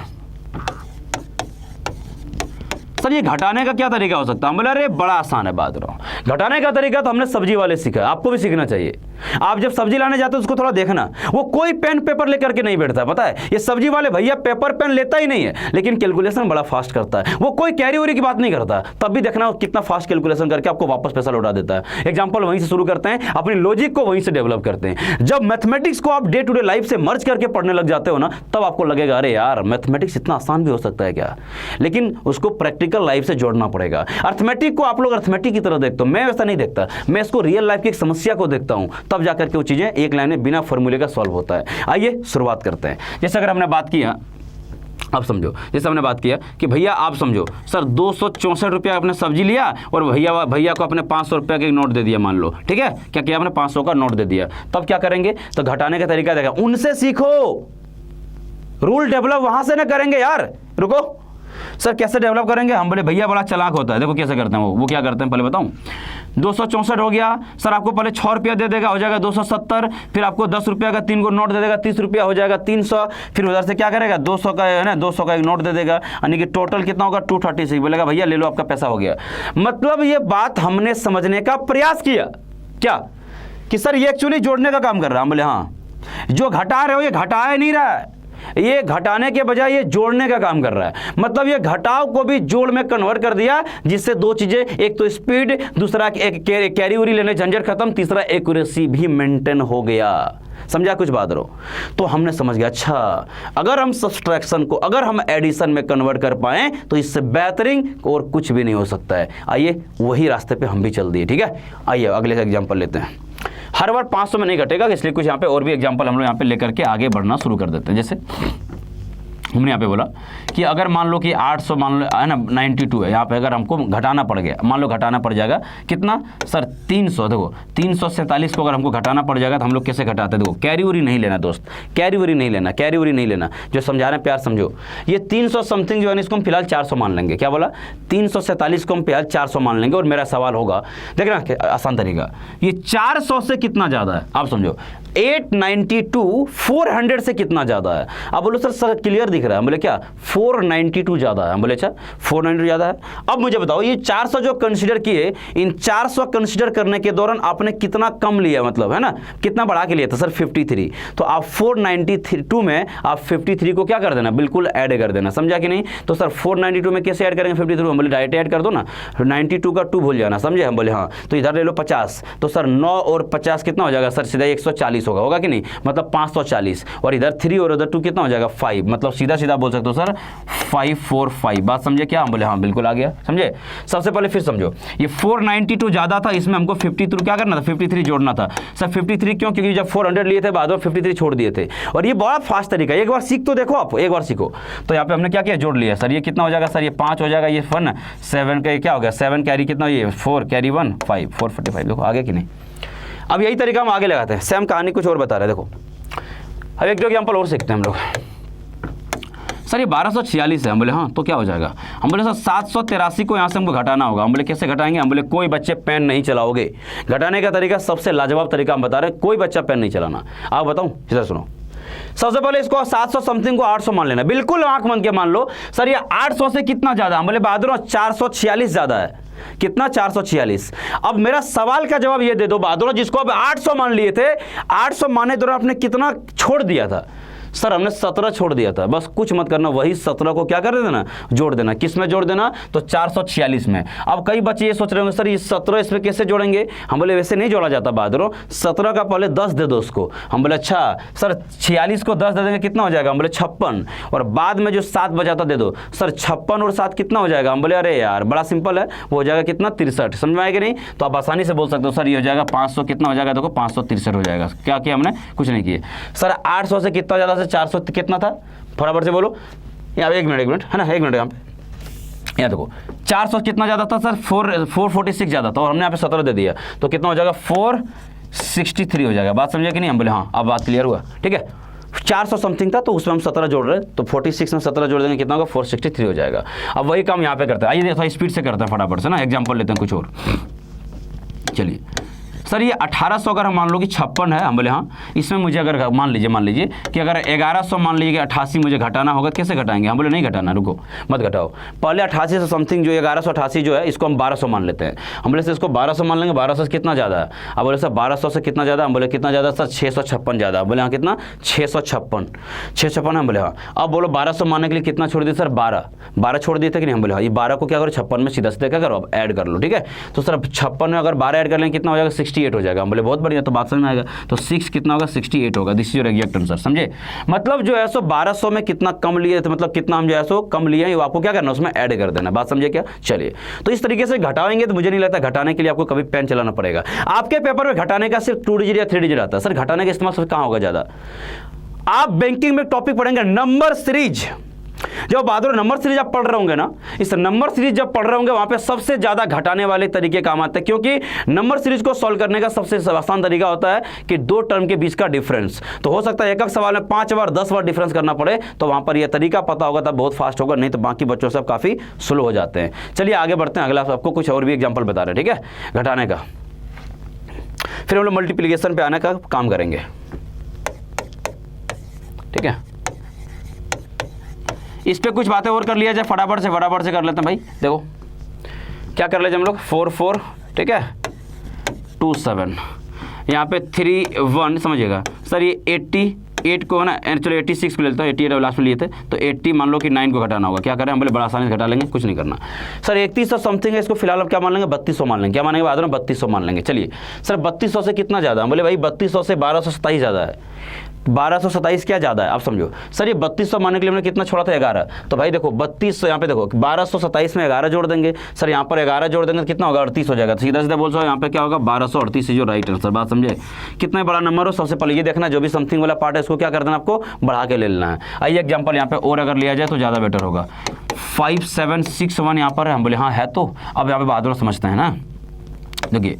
सर। ये घटाने का क्या तरीका हो सकता है, हम बोले अरे बड़ा आसान है बहादुरों। घटाने का तरीका तो हमने सब्जी वाले सीखा, आपको भी सीखना चाहिए। आप जब सब्जी लाने जाते हो उसको थोड़ा देखना, वो कोई पेन पेपर लेकर के नहीं बैठता, पता है। ये सब्जी वाले भैया पेपर पेन लेता ही नहीं है, लेकिन कैलकुलेशन बड़ा फास्ट करता है। वो कोई कैरी वरी की बात नहीं करता, तब भी देखना कितना फास्ट कैलकुलेशन करके आपको वापस पैसा लौटा देता है। एग्जाम्पल वहीं से शुरू करते हैं, अपनी लॉजिक को वहीं से डेवलप करते हैं। जब मैथमेटिक्स को आप डे टू डे लाइफ से मर्ज करके पढ़ने लग जाते हो ना, तब आपको लगेगा अरे यार मैथमेटिक्स इतना आसान भी हो सकता है क्या, लेकिन उसको प्रैक्टिकल लाइफ से जोड़ना पड़ेगा। अर्थमेटिक को आप लोग अर्थमेटिक की तरह देखते हो, मैं वैसा नहीं देखता, मैं इसको रियल लाइफ की एक समस्या को देखता हूं, तब जाकर के वो चीजें एक लाइन में बिना फॉर्मूले का सॉल्व होता है। आइए शुरुआत करते हैं। जैसे अगर हमने बात किया, अब समझो, जैसे हमने बात किया कि भैया आप समझो सर 264 रुपया आपने सब्जी लिया और भैया को अपने 500 रुपया का एक नोट दे दिया, मान लो, ठीक है। क्या किया आपने 500 का नोट दे दिया, तब क्या करेंगे, तो घटाने का तरीका देखा, उनसे सीखो, रूल डेवलप वहां से ना करेंगे यार। रुको सर कैसे डेवलप करेंगे, हम बोले भैया बड़ा चालाक होता है, देखो कैसे करते हैं वो क्या करते हैं पहले बताऊं। 264 हो गया सर, आपको पहले 6 रुपया दे देगा, हो जाएगा 270, फिर आपको 10 रुपया का 3 को नोट दे देगा, 30 रुपया हो जाएगा 300, फिर उधर से क्या करेगा 200 का है ना, 200 का एक नोट दे देगा, यानी कि टोटल कितना होगा 236। बोलेगा भैया ले लो आपका पैसा हो गया। मतलब ये बात हमने समझने का प्रयास किया क्या, कि सर ये एक्चुअली जोड़ने का काम कर रहा है। हम बोले हाँ, जो घटा रहे हो ये घटाया नहीं रहा है, ये घटाने के बजाय ये जोड़ने का काम कर रहा है। मतलब ये घटाव को भी जोड़ में कन्वर्ट कर दिया, जिससे दो चीजें, एक तो स्पीड, दूसरा एक कैरी उरी लेने झंझट खत्म, तीसरा एक्यूरेसी भी मेंटेन हो गया। समझा कुछ बात रो, तो हमने समझ गया अच्छा अगर हम सब्ट्रैक्शन को अगर हम एडिशन में कन्वर्ट कर पाए तो इससे बेहतरीन और कुछ भी नहीं हो सकता है। आइए वही रास्ते पे हम भी चल दिए, ठीक है। आइए अगले एग्जांपल लेते हैं। हर बार 500 में नहीं घटेगा, इसलिए कुछ यहाँ पे और भी एग्जांपल हम लोग यहाँ पे लेकर के आगे बढ़ना शुरू कर देते हैं। जैसे हमने यहाँ पे बोला कि अगर मान लो कि 800 मान लो है ना 92 है, यहाँ पे अगर हमको घटाना पड़ गया, मान लो घटाना पड़ जाएगा कितना सर 300, देखो 347 को अगर हमको घटाना पड़ जाएगा तो हम लोग कैसे घटाते हैं, देखो कैरी उरी नहीं लेना दोस्त, कैरी उरी नहीं लेना, कैरी उरी नहीं लेना, जो समझा रहे हैं प्यार समझो। ये 300 समथिंग जो है इसको हम फिलहाल 400 मान लेंगे। क्या बोला, 347 को हम फिलहाल 400 मान लेंगे। और मेरा सवाल होगा, देखना आसान तरीका, ये 400 से कितना ज़्यादा है आप समझो, 892 400 से कितना ज़्यादा है। अब बोलो सर क्लियर दिख रहा है, बोले क्या 492 ज़्यादा है, हम बोले अच्छा 492 ज़्यादा है। अब मुझे बताओ ये 400 जो कंसीडर किए, इन 400 कंसीडर करने के दौरान आपने कितना कम लिया, मतलब है ना कितना बढ़ा के लिया था सर 53। तो आप 492 में आप 53 को क्या कर देना, बिल्कुल ऐड कर देना, समझा कि नहीं। तो सर 492 में कैसे ऐड करेंगे 53, हम बोले डायरेक्ट ऐड कर दो ना, 92 का 2 भूल जाना, समझे। हम बोले हाँ, तो इधर ले लो 50, तो सर 9 और 50 कितना हो जाएगा सर सीधा 140 होगा कि नहीं, मतलब 540, और इधर 3 और उधर 2 कितना हो जाएगा 5, मतलब सीधा सीधा बोल सकते हो सर 545। बात समझे क्या, हम बोले हाँ बिल्कुल आ गया, समझे। सबसे पहले फिर समझो, ये 492 ज्यादा था, इसमें हमको 53 क्या करना था, 53 जोड़ना था सर। 53 क्यों, क्योंकि जब 400 लिए थे बाद में 53 छोड़ दिए थे। और ये बड़ा फास्ट तरीका है, एक बार सीख तो देखो आप, एक बार सीखो। तो यहाँ पे हमने क्या किया, जोड़ लिया सर। ये कितना हो जाएगा सर, ये 5 हो जाएगा, ये 1 7 का क्या हो गया 7 कैरी कितना, ये 4 कैरी 1 5 445। देखो आगे कि नहीं। अब यही तरीका हम आगे लगाते हैं, सेम कहानी कुछ और बता रहे हैं। देखो अब एक दो एग्जाम्पल और सीखते हैं हम लोग। सर ये 1246 है। हम बोले हाँ, तो क्या हो जाएगा? हम बोले सर 783 को यहाँ से हमको घटाना होगा। हम बोले कैसे घटाएंगे? हम बोले कोई बच्चे पेन नहीं चलाओगे। घटाने का तरीका सबसे लाजवाब तरीका हम बता रहे हैं, कोई बच्चा पेन नहीं चलाना। आप बताऊँ? इधर सुनो, सबसे पहले इसको 700 समथिंग को 800 मान लेना, बिल्कुल आंख बंद के मान लो। सर ये 800 से कितना ज्यादा? हम बोले बहादुर 446 ज्यादा है। कितना? 446। अब मेरा सवाल का जवाब ये दे दो बहादुर, जिसको अब 800 मान लिए थे, 800 माने दौरान आपने कितना छोड़ दिया था? सर हमने 17 छोड़ दिया था। बस कुछ मत करना, वही 17 को क्या कर देना? जोड़ देना। किस में जोड़ देना? तो 446 में। अब कई बच्चे ये सोच रहे होंगे सर ये 17 इसमें कैसे जोड़ेंगे? हम बोले वैसे नहीं जोड़ा जाता बहादुर, 17 का पहले 10 दे दो उसको। हम बोले अच्छा सर 46 को 10 दे देंगे, कितना हो जाएगा? हम बोले 56, और बाद में जो 7 बचाता दे दो। सर 56 और 7 कितना हो जाएगा? हम बोले अरे यार बड़ा सिंपल है, वो हो जाएगा कितना? 63। समझ में आएगा नहीं? तो आप आसानी से बोल सकते हो सर ये हो जाएगा 500, कितना हो जाएगा? देखो 563 हो जाएगा। क्या किया हमने? कुछ नहीं किए। सर 800 से कितना ज़्यादा? से 400 कितना था? फटाफट से बोलो। यहाँ एक मिनट है ना, एक मिनट। यहाँ देखो 400 कितना ज़्यादा था सर? 446 ज़्यादा था, और हमने यहाँ पे 17 दे दिया, तो कितना हो जाएगा? 463 हो जाएगा। बात समझे कि नहीं? हम बोले हाँ, अब बात क्लियर हुआ। ठीक है, 400 समथिंग था तो उसमें हम 17 जोड़ रहे हैं, तो 46 में 17 जोड़ देंगे, कितना होगा? 463 हो जाएगा। अब वही काम यहाँ पे करते हैं। आइए देखो स्पीड से करते हैं फटाफट से ना, एग्जाम्पल लेते हैं कुछ और। चलिए सर ये 1800 अगर हम मान लो कि 56 है। हम बोले हाँ, इसमें मुझे अगर मान लीजिए कि अगर 1100 मान लीजिए कि 88 मुझे घटाना होगा, कैसे घटाएंगे? हम बोले नहीं घटाना, रुको मत घटाओ, पहले 88 से समथिंग जो 1188 जो है इसको हम 1200 मान लेते हैं। हम बोले सर इसको 1200 मान लेंगे, 1200 से कितना ज़्यादा है? अब बोले सर 1200 से कितना ज़्यादा? हम बोले कितना ज़्यादा सर? 656 ज़्यादा। बोले हाँ कितना? 656 हम बोले हाँ। अब बोलो 1200 मानने के लिए कितना छोड़ दिए सर? 12 छोड़ दिए थे कि नहीं? हम बोले हाँ, ये 12 को क्या करो? 56 में सीधा सीधा क्या करो? अब ऐड कर लो। ठीक है, तो सर 56 में अगर 12 ऐड कर लेंगे कितना हो जाएगा? 68 हो जाएगा। हम बोले बहुत बढ़िया, तो बात समझ में आएगा। तो 6 कितना होगा? 68 होगा। This is your exact answer. समझे? मतलब जो है सो 1200 में कितना कम लिए थे, मतलब कितना हम जो है सो कम लिए हैं, आपको क्या करना? उसमें ऐड कर देना। बात समझे क्या? चलिए, तो इस तरीके से घटाएंगे तो मुझे नहीं लगता घटाने के लिए आपको कभी पेन चलाना पड़ेगा। आपके पेपर में घटाने का सिर्फ 2 डिजिट या 3 डिजिट आता है। सर घटाने का इस्तेमाल कहाँ होगा ज़्यादा? आप बैंकिंग में टॉपिक पढ़ेंगे नंबर सीरीज। जब बहादुर नंबर सीरीज आप पढ़ रहे होंगे ना, इस नंबर सीरीज जब पढ़ रहे होंगे वहां पे सबसे ज्यादा घटाने वाले तरीके काम आते हैं, क्योंकि नंबर सीरीज को सॉल्व करने का सबसे आसान तरीका होता है कि 2 टर्म के बीच का डिफरेंस। तो हो सकता है एक सवाल में 5 बार 10 बार डिफरेंस करना पड़े, तो वहां पर यह तरीका पता होगा तब बहुत फास्ट होगा, नहीं तो बाकी बच्चों से काफी स्लो हो जाते हैं। चलिए आगे बढ़ते हैं, अगला आपको कुछ और भी एग्जाम्पल बता रहे हैं। ठीक है, घटाने का। फिर हम लोग मल्टीप्लीकेशन पे आने का काम करेंगे। ठीक है, इस पे कुछ बातें और कर लिया जाए, फटाफट से कर लेते हैं भाई। देखो क्या कर लेते हम लोग? 4 4, ठीक है, 2 7, यहाँ पे 3 1। समझिएगा सर ये 88 को है ना, चलो 86 को ले लेता हूँ, 88 लास्ट में लिए थे, तो 80 मान लो कि 9 को घटाना होगा। क्या करें? हम बोले बड़ा आसानी से घटा लेंगे, कुछ नहीं करना। सर 3100 समथिंग है, इसको फिलहाल अब क्या मान लेंगे? 3200 मान लेंगे। क्या मानेंगे बाद में? 3200 मान लेंगे। चलिए सर 3200 से कितना ज़्यादा? हम बोले भाई 3200 से 1227 ज़्यादा है। 1227 क्या ज़्यादा है? आप समझो सर ये 3200 मानने के लिए हमने कितना छोड़ा था? 11। तो भाई देखो 3200, यहाँ पे देखो 1227 में 11 जोड़ देंगे। सर यहाँ पर 11 जोड़ देंगे तो कितना होगा? 38 हो जाएगा। तो सीधा सीधा बोल सकते हो यहाँ पे क्या होगा? 1238 जो राइट आंसर। बात समझे? कितना बड़ा नंबर हो, सबसे पहले ये देखना, जो भी समथिंग वाला पार्ट है इसको क्या कर देना? आपको बढ़ा के ले लेना है। आइए एग्जाम्पल यहाँ पे और अगर लिया जाए तो ज़्यादा बेटर होगा। 5761 यहाँ पर है। हम बोले हाँ है, तो अब यहाँ पे बहादुर समझते हैं ना। देखिए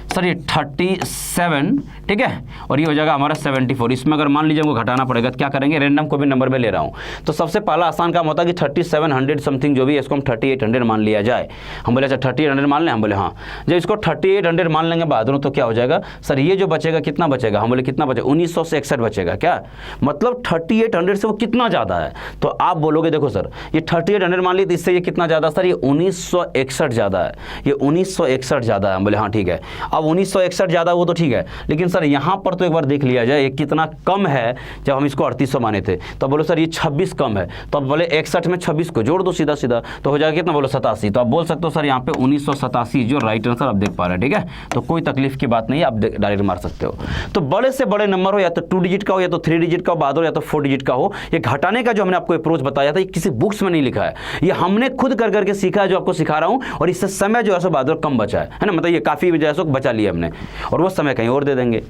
सर ये 37, ठीक है, और ये हो जाएगा हमारा 74। इसमें अगर मान लीजिए हमको घटाना पड़ेगा तो क्या करेंगे? रैंडम को भी नंबर में ले रहा हूँ, तो सबसे पहला आसान काम होता है कि 3700 समथिंग जो भी है इसको हम 3800 मान लिया जाए। हम बोले अच्छा 3800 मान लें? हम बोले हाँ। जब इसको 3800 मान लेंगे बहादुर तो क्या हो जाएगा? सर ये जो बचेगा कितना बचेगा? हम बोले कितना बचेगा? 1900 से 61 बचेगा। क्या मतलब 3800 से वो कितना ज़्यादा है? तो आप बोलोगे देखो सर ये 3800 मान ली, तो इससे ये कितना ज़्यादा? सर ये 1961 ज़्यादा है, ये 1961 ज़्यादा है। हम बोले हाँ ठीक है। अब 1961 ज़्यादा वो तो ठीक है, लेकिन सर यहाँ पर तो एक बार देख लिया जाए ये कितना कम है। जब हम इसको 3800 माने थे तो बोलो सर ये 26 कम है, तो अब बोले 61 में 26 को जोड़ दो सीधा सीधा, तो हो जाएगा कितना? बोलो 87। तो आप बोल सकते हो सर यहाँ पे 1987 जो राइट आंसर आप देख पा रहे हैं। ठीक है, तो कोई तकलीफ की बात नहीं है, आप डायरेक्ट मार सकते हो। तो बड़े से बड़े नंबर हो, या तो 2 डिजिट का हो, या तो 3 डिजिट का बहादुर, या तो 4 डिजिट का हो, ये घटाने का जो हमने आपको अप्रोच बताया था ये किसी बुक्स में नहीं लिखा है, ये हमने खुद कर करके सीखा है, जो आपको सिखा रहा हूँ। और इससे समय जो है सो बहादुर कम बचा है ना, मतलब ये काफ़ी जो है सो बचा लिया हमने, और वो समय कहीं और दे देंगे।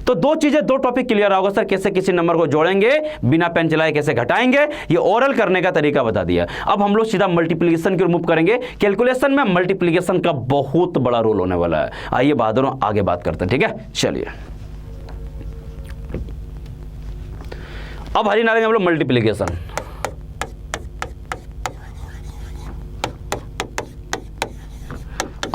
तो 2 चीजें, 2 टॉपिक क्लियर होगा सर, कैसे किसी नंबर को जोड़ेंगे बिना पेन चलाए, कैसे घटाएंगे, ये ओरल करने का तरीका बता दिया। अब हम लोग सीधा मल्टीप्लिकेशन की ओर मूव करेंगे। कैलकुलेशन में मल्टीप्लिकेशन का बहुत बड़ा रोल होने वाला है। आइए बहादुरों आगे बात करते हैं। ठीक है, चलिए अब हरी नारे हम लोग मल्टीप्लिकेशन।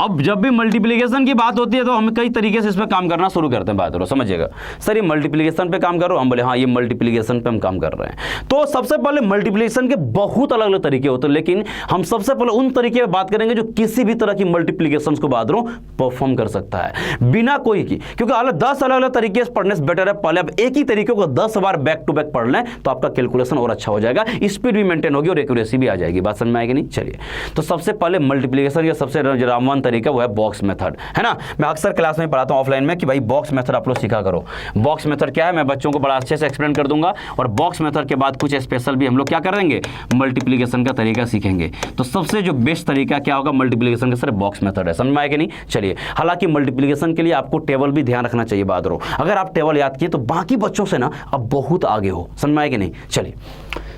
अब जब भी मल्टीप्लिकेशन की बात होती है तो हम कई तरीके से इस पर काम करना शुरू करते हैं। बात करो, समझिएगा सर ये मल्टीप्लिकेशन पे काम करो, हम बोले हाँ ये मल्टीप्लिकेशन पे हम काम कर रहे हैं। तो सबसे पहले मल्टीप्लिकेशन के बहुत अलग अलग तरीके होते हैं, लेकिन हम सबसे पहले उन तरीके पे बात करेंगे जो किसी भी तरह की मल्टीप्लिकेशन को बात करो परफॉर्म कर सकता है बिना कोई की, क्योंकि 10 अलग अलग तरीके से पढ़ने से बेटर है पहले आप एक ही तरीके को 10 बार बैक टू बैक पढ़ लें तो आपका कैलकुलेशन और अच्छा हो जाएगा, स्पीड भी मेंटेन होगी और एक्यूरेसी भी आ जाएगी। बात समझ में आएगी नहीं? चलिए, तो सबसे पहले मल्टीप्लिकेशन का सबसे रामवान तरीका वो है बॉक्स मेथड, है ना। मैं अक्सर क्लास में पढ़ाता हूँ ऑफलाइन में कि भाई बॉक्स मेथड आप लोग सीखा करो। बॉक्स मेथड क्या है मैं बच्चों को बड़ा अच्छे से एक्सप्लेन कर दूंगा, और बॉक्स मेथड के बाद कुछ स्पेशल भी हम लोग क्या करेंगे, मल्टीप्लिकेशन का तरीका सीखेंगे। तो सबसे जो बेस्ट तरीका क्या होगा मल्टीप्लिकेशन का, सर बॉक्स मेथड है। समझ में आएगा नहीं? चलिए, हालांकि मल्टीप्लिकेशन के लिए आपको टेबल भी ध्यान रखना चाहिए। बात करो, अगर आप टेबल याद किए तो बाकी बच्चों से ना अब बहुत आगे हो। समझ में आएगा नहीं? चलिए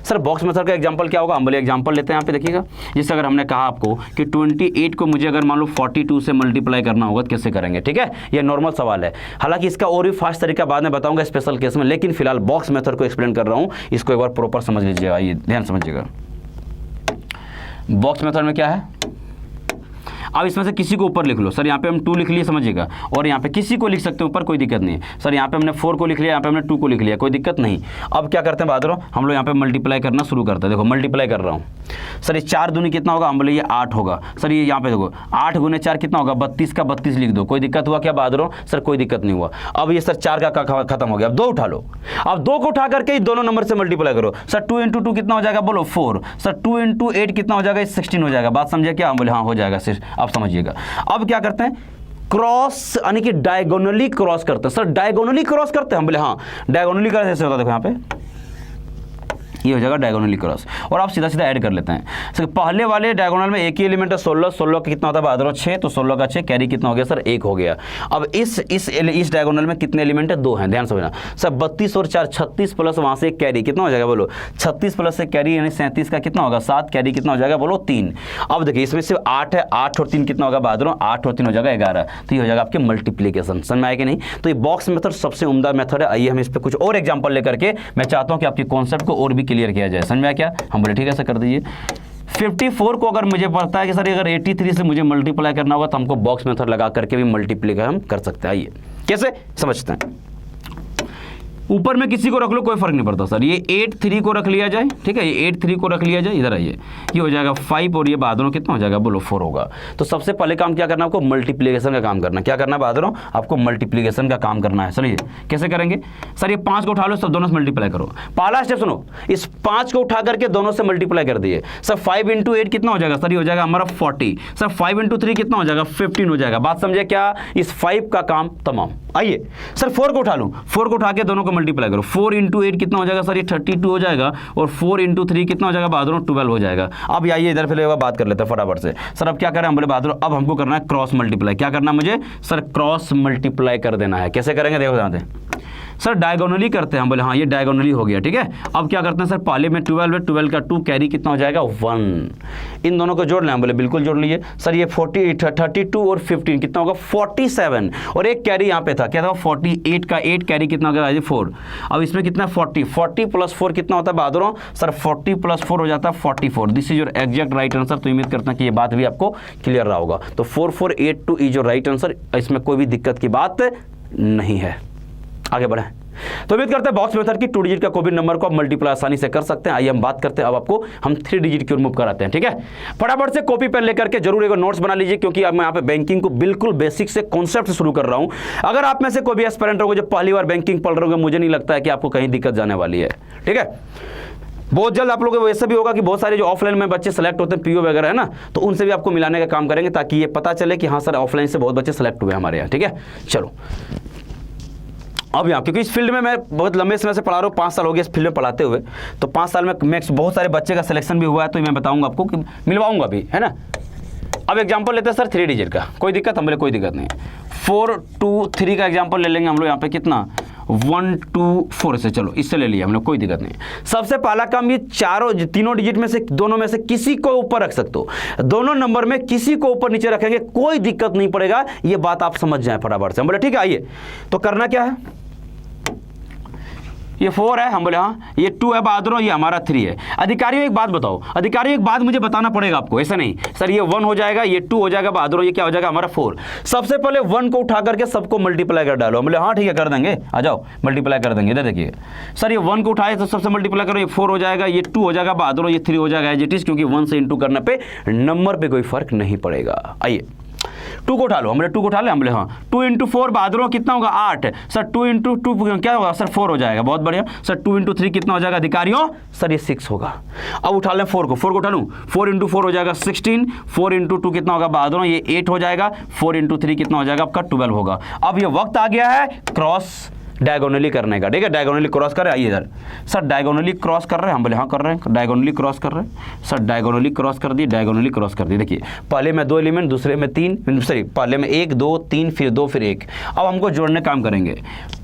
सर बॉक्स मेथड का एग्जांपल क्या होगा, हम बोले एग्जांपल लेते हैं यहाँ पे देखिएगा। जैसे अगर हमने कहा आपको कि 28 को मुझे अगर मान लो 42 से मल्टीप्लाई करना होगा तो कैसे करेंगे, ठीक है, ये नॉर्मल सवाल है। हालांकि इसका और भी फास्ट तरीका बाद में बताऊंगा स्पेशल केस में, लेकिन फिलहाल बॉक्स मेथड को एक्सप्लेन कर रहा हूँ, इसको एक बार प्रॉपर समझ लीजिएगा, ये ध्यान समझिएगा। बॉक्स मेथड में क्या है, अब इसमें से किसी को ऊपर लिख लो। सर यहाँ पे हम 2 लिख लिए, समझिएगा, और यहाँ पे किसी को लिख सकते हैं ऊपर, कोई दिक्कत नहीं है। सर यहाँ पे हमने 4 को लिख लिया, यहाँ पे हमने 2 को लिख लिया, कोई दिक्कत नहीं। अब क्या करते हैं बहादुर, हम लोग यहाँ पे मल्टीप्लाई करना शुरू करते हैं। देखो मल्टीप्लाई कर रहा हूँ, सर ये 4 दूनी कितना होगा, हम बोले ये 8 होगा। सर ये यहाँ पे देखो 8 गुने 4 कितना होगा, 32 का 32 लिख दो। कोई दिक्कत हुआ क्या बहादुर? सर कोई दिक्कत नहीं हुआ। अब ये सर 4 का खत्म हो गया, अब 2 उठा लो। अब 2 को उठा करके दोनों नंबर से मल्टीप्लाई करो। सर 2 × 2 कितना हो जाएगा, बोलो 4। सर 2 × 8 कितना हो जाएगा, 16 हो जाएगा। बात समझे क्या? हम बोले हाँ हो जाएगा। सिर्फ आप समझिएगा। अब क्या करते हैं, क्रॉस यानी कि डायगोनली क्रॉस करते हैं। सर डायगोनली क्रॉस करते हैं, हम बोले हाँ डायगोनली क्रॉस ऐसे होता है। देखो यहाँ पे ये हो जाएगा डायगोनली क्रॉस, और आप सीधा सीधा ऐड कर लेते हैं। सर पहले वाले डायगोनल में एक ही एलिमेंट है 16, 16 का कितना होता है बहादुर 6, तो 16 का 6 कैरी कितना हो गया सर 1 हो गया। अब इस डायगोनल में कितने एलिमेंट है, 2 हैं, ध्यान समझना। सर 32 और 4 36 प्लस वहाँ से एक कैरी कितना हो जाएगा, बोलो 36 प्लस एक कैरी यानी 37 का कितना होगा 7, कैरी कितना हो जाएगा, बोलो 3। अब देखिए इसमें सिर्फ 8 है, 8 और 3 कितना होगा बहादुर, 8 और 3 हो जाएगा 11, तो ये हो जाएगा आपके मल्टीप्लीकेशन। समझ में आएगा नहीं? तो ये बॉक्स मेथड सबसे उम्दा मेथड है। आइए हम इस पर कुछ और एग्जाम्पल लेकर के मैं चाहता हूँ कि आपकी कॉन्सेप्ट को और भी क्लियर किया जाए। समझ में क्या? हम बोले ठीक है, ऐसा कर दीजिए। 54 को अगर मुझे पता है कि सर अगर 83 से मुझे मल्टीप्लाई करना होगा तो हमको बॉक्स मेथड लगा करके भी मल्टीप्लाई हम कर सकते हैं। आइए कैसे समझते हैं। ऊपर में किसी को रख लो, कोई फर्क नहीं पड़ता। सर ये 83 को रख लिया जाए, ठीक है, ये 83 को रख लिया जाए, इधर आइए, ये हो जाएगा 5 और ये बहादुरों कितना हो जाएगा, बोलो 4 होगा। तो सबसे पहले काम क्या करना है आपको, मल्टीप्लिकेशन का काम करना। क्या करना है बहादुरों, आपको मल्टीप्लिकेशन का काम करना है। चलिए कैसे करेंगे, सर ये 5 को उठा लो, सब दोनों से मल्टीप्लाई करो। पहला स्टेप सुनो, इस 5 को उठा करके दोनों से मल्टीप्लाई कर दिए। सर 5 × 8 कितना हो जाएगा, सर ये हो जाएगा हमारा 40। सर 5 × 3 कितना हो जाएगा, 15 हो जाएगा। बात समझे क्या, इस 5 का काम तमाम। आइए सर 4 को उठा लूँ, 4 को उठा के दोनों को मल्टीप्लाई करो। 4 × 8 कितना हो जाएगा, सर ये 32 हो जाएगा, और 4 × 3 कितना हो जाएगा बहादुर, 12 हो जाएगा। अब आइए इधर फिर बात कर लेते हैं फटाफट से। सर अब क्या करें, हम बोले बहादुर अब हमको करना है क्रॉस मल्टीप्लाई। क्या करना है मुझे, सर क्रॉस मल्टीप्लाई कर देना है। कैसे करेंगे देखो ध्यान दें। सर डायगोनली करते हैं, हम बोले हाँ ये डायगोनली हो गया, ठीक है। अब क्या करते हैं सर, पहले में 12 है, 12 का 2 कैरी कितना हो जाएगा 1। इन दोनों को जोड़ लें, हम बोले बिल्कुल जोड़ लीजिए। सर ये 32 और 15 कितना होगा 47, और एक कैरी यहाँ पे था क्या था 48 का 8 कैरी कितना हो गया 4। अब इसमें कितना 40 + 4 कितना होता है बहादुरों, सर 40 + 4 हो जाता है 44। This is your exact right answer. तो उम्मीद करता हूँ कि ये बात भी आपको क्लियर रहा होगा। तो 4482 इज योर राइट आंसर, इसमें कोई भी दिक्कत की बात नहीं है। आगे बढ़े। तो उम्मीद करते हैं बॉक्स मेथड की 2 डिजिट का कोई भी नंबर को आप मल्टीप्लाई आसानी से कर सकते हैं। आइए हम बात करते हैं, अब आपको हम 3 डिजिट की ओर मूव कराते हैं, ठीक है। फटाफट से कॉपी पेन लेकर के जरूर एक नोट्स बना लीजिए, क्योंकि अब मैं यहाँ पे बैंकिंग को बिल्कुल बेसिक से कॉन्सेप्ट से शुरू कर रहा हूं। अगर आप में से कोई भी एस्पिरेंट होगा जो पहली बार बैंकिंग पढ़ रहे होंगे, मुझे नहीं लगता है कि आपको कहीं दिक्कत जाने वाली है, ठीक है। बहुत जल्द आप लोगों को ऐसा भी होगा कि बहुत सारे जो ऑफलाइन में बच्चे सेलेक्ट होते हैं पीओ वगैरह है ना, तो उनसे भी आपको मिलाने का काम करेंगे, ताकि ये पता चले कि हाँ सर ऑफलाइन से बहुत बच्चे सेलेक्ट हुए हमारे यहाँ, ठीक है। चलो अब यहाँ क्योंकि इस फील्ड में मैं बहुत लंबे समय से पढ़ा रहा हूँ, 5 साल हो गए इस फील्ड में पढ़ाते हुए, तो 5 साल में मैक्स बहुत सारे बच्चे का सिलेक्शन भी हुआ है, तो मैं बताऊंगा आपको कि मिलवाऊंगा भी, है ना। अब एग्जांपल लेते हैं सर 3 डिजिट का, कोई दिक्कत, हम बोले कोई दिक्कत नहीं। 4 2 3 का एग्जांपल ले लेंगे हम लोग यहाँ पे, कितना 1 2 4 से, चलो इससे ले लिया हमने, कोई दिक्कत नहीं। सबसे पहला काम, ये तीनों डिजिट में से दोनों में से किसी को ऊपर रख सकते हो, दोनों नंबर में किसी को ऊपर नीचे रखेंगे, कोई दिक्कत नहीं पड़ेगा। ये बात आप समझ जाए फटाफट से। हम बोले ठीक है। आइए तो करना क्या है, ये 4 है, हम बोले हाँ, ये 2 है बहादुरों, ये हमारा 3 है। अधिकारियों एक बात बताओ, अधिकारियों एक बात मुझे बताना पड़ेगा आपको, ऐसा नहीं सर ये 1 हो जाएगा, ये 2 हो जाएगा बहादुरों, ये क्या हो जाएगा हमारा 4। सबसे पहले 1 को उठा करके सबको मल्टीप्लाई कर डालो। हम बोले हाँ ठीक है कर देंगे, आ जाओ मल्टीप्लाई कर देंगे। इधर देखिए सर ये 1 को उठाए तो सबसे मल्टीप्लाई करो, ये 4 हो जाएगा, ये 2 हो जाएगा बहादुरों, ये 3 हो जाएगा एज इट इज, क्योंकि 1 से इंटू करने पे नंबर पे कोई फर्क नहीं पड़ेगा। आइए 2 को उठा लो, हमने 2 को उठा लिया, हम बोले हाँ 2 इंटू 4 बहादुरों कितना होगा 8। सर 2 इंटू 2 क्या होगा सर 4 हो जाएगा, बहुत बढ़िया। सर 2 इंटू 3 कितना हो जाएगा अधिकारियों, सर ये 6 होगा। अब उठा लें 4 को उठा लूँ, 4 इंटू 4 हो जाएगा 16, 4 इंटू 2 कितना होगा बहादुरों, ये 8 हो जाएगा, 4 इंटू 3 कितना हो जाएगा आपका 12 होगा। अब ये वक्त आ गया है क्रॉस डायगोनली करने का, ठीक है। डायगोनली क्रॉस कर रहे हैं, आइए इधर सर डायगोनली क्रॉस कर रहे हैं, हम बोले हाँ कर रहे हैं, डायगोनली क्रॉस कर रहे हैं। सर डायगोनली क्रॉस कर दी, डायगोनली क्रॉस कर दी। देखिए पहले में 2 एलिमेंट, दूसरे में 3, सॉरी पहले में 1 2 3 फिर 2 फिर 1। अब हमको जोड़ने काम करेंगे।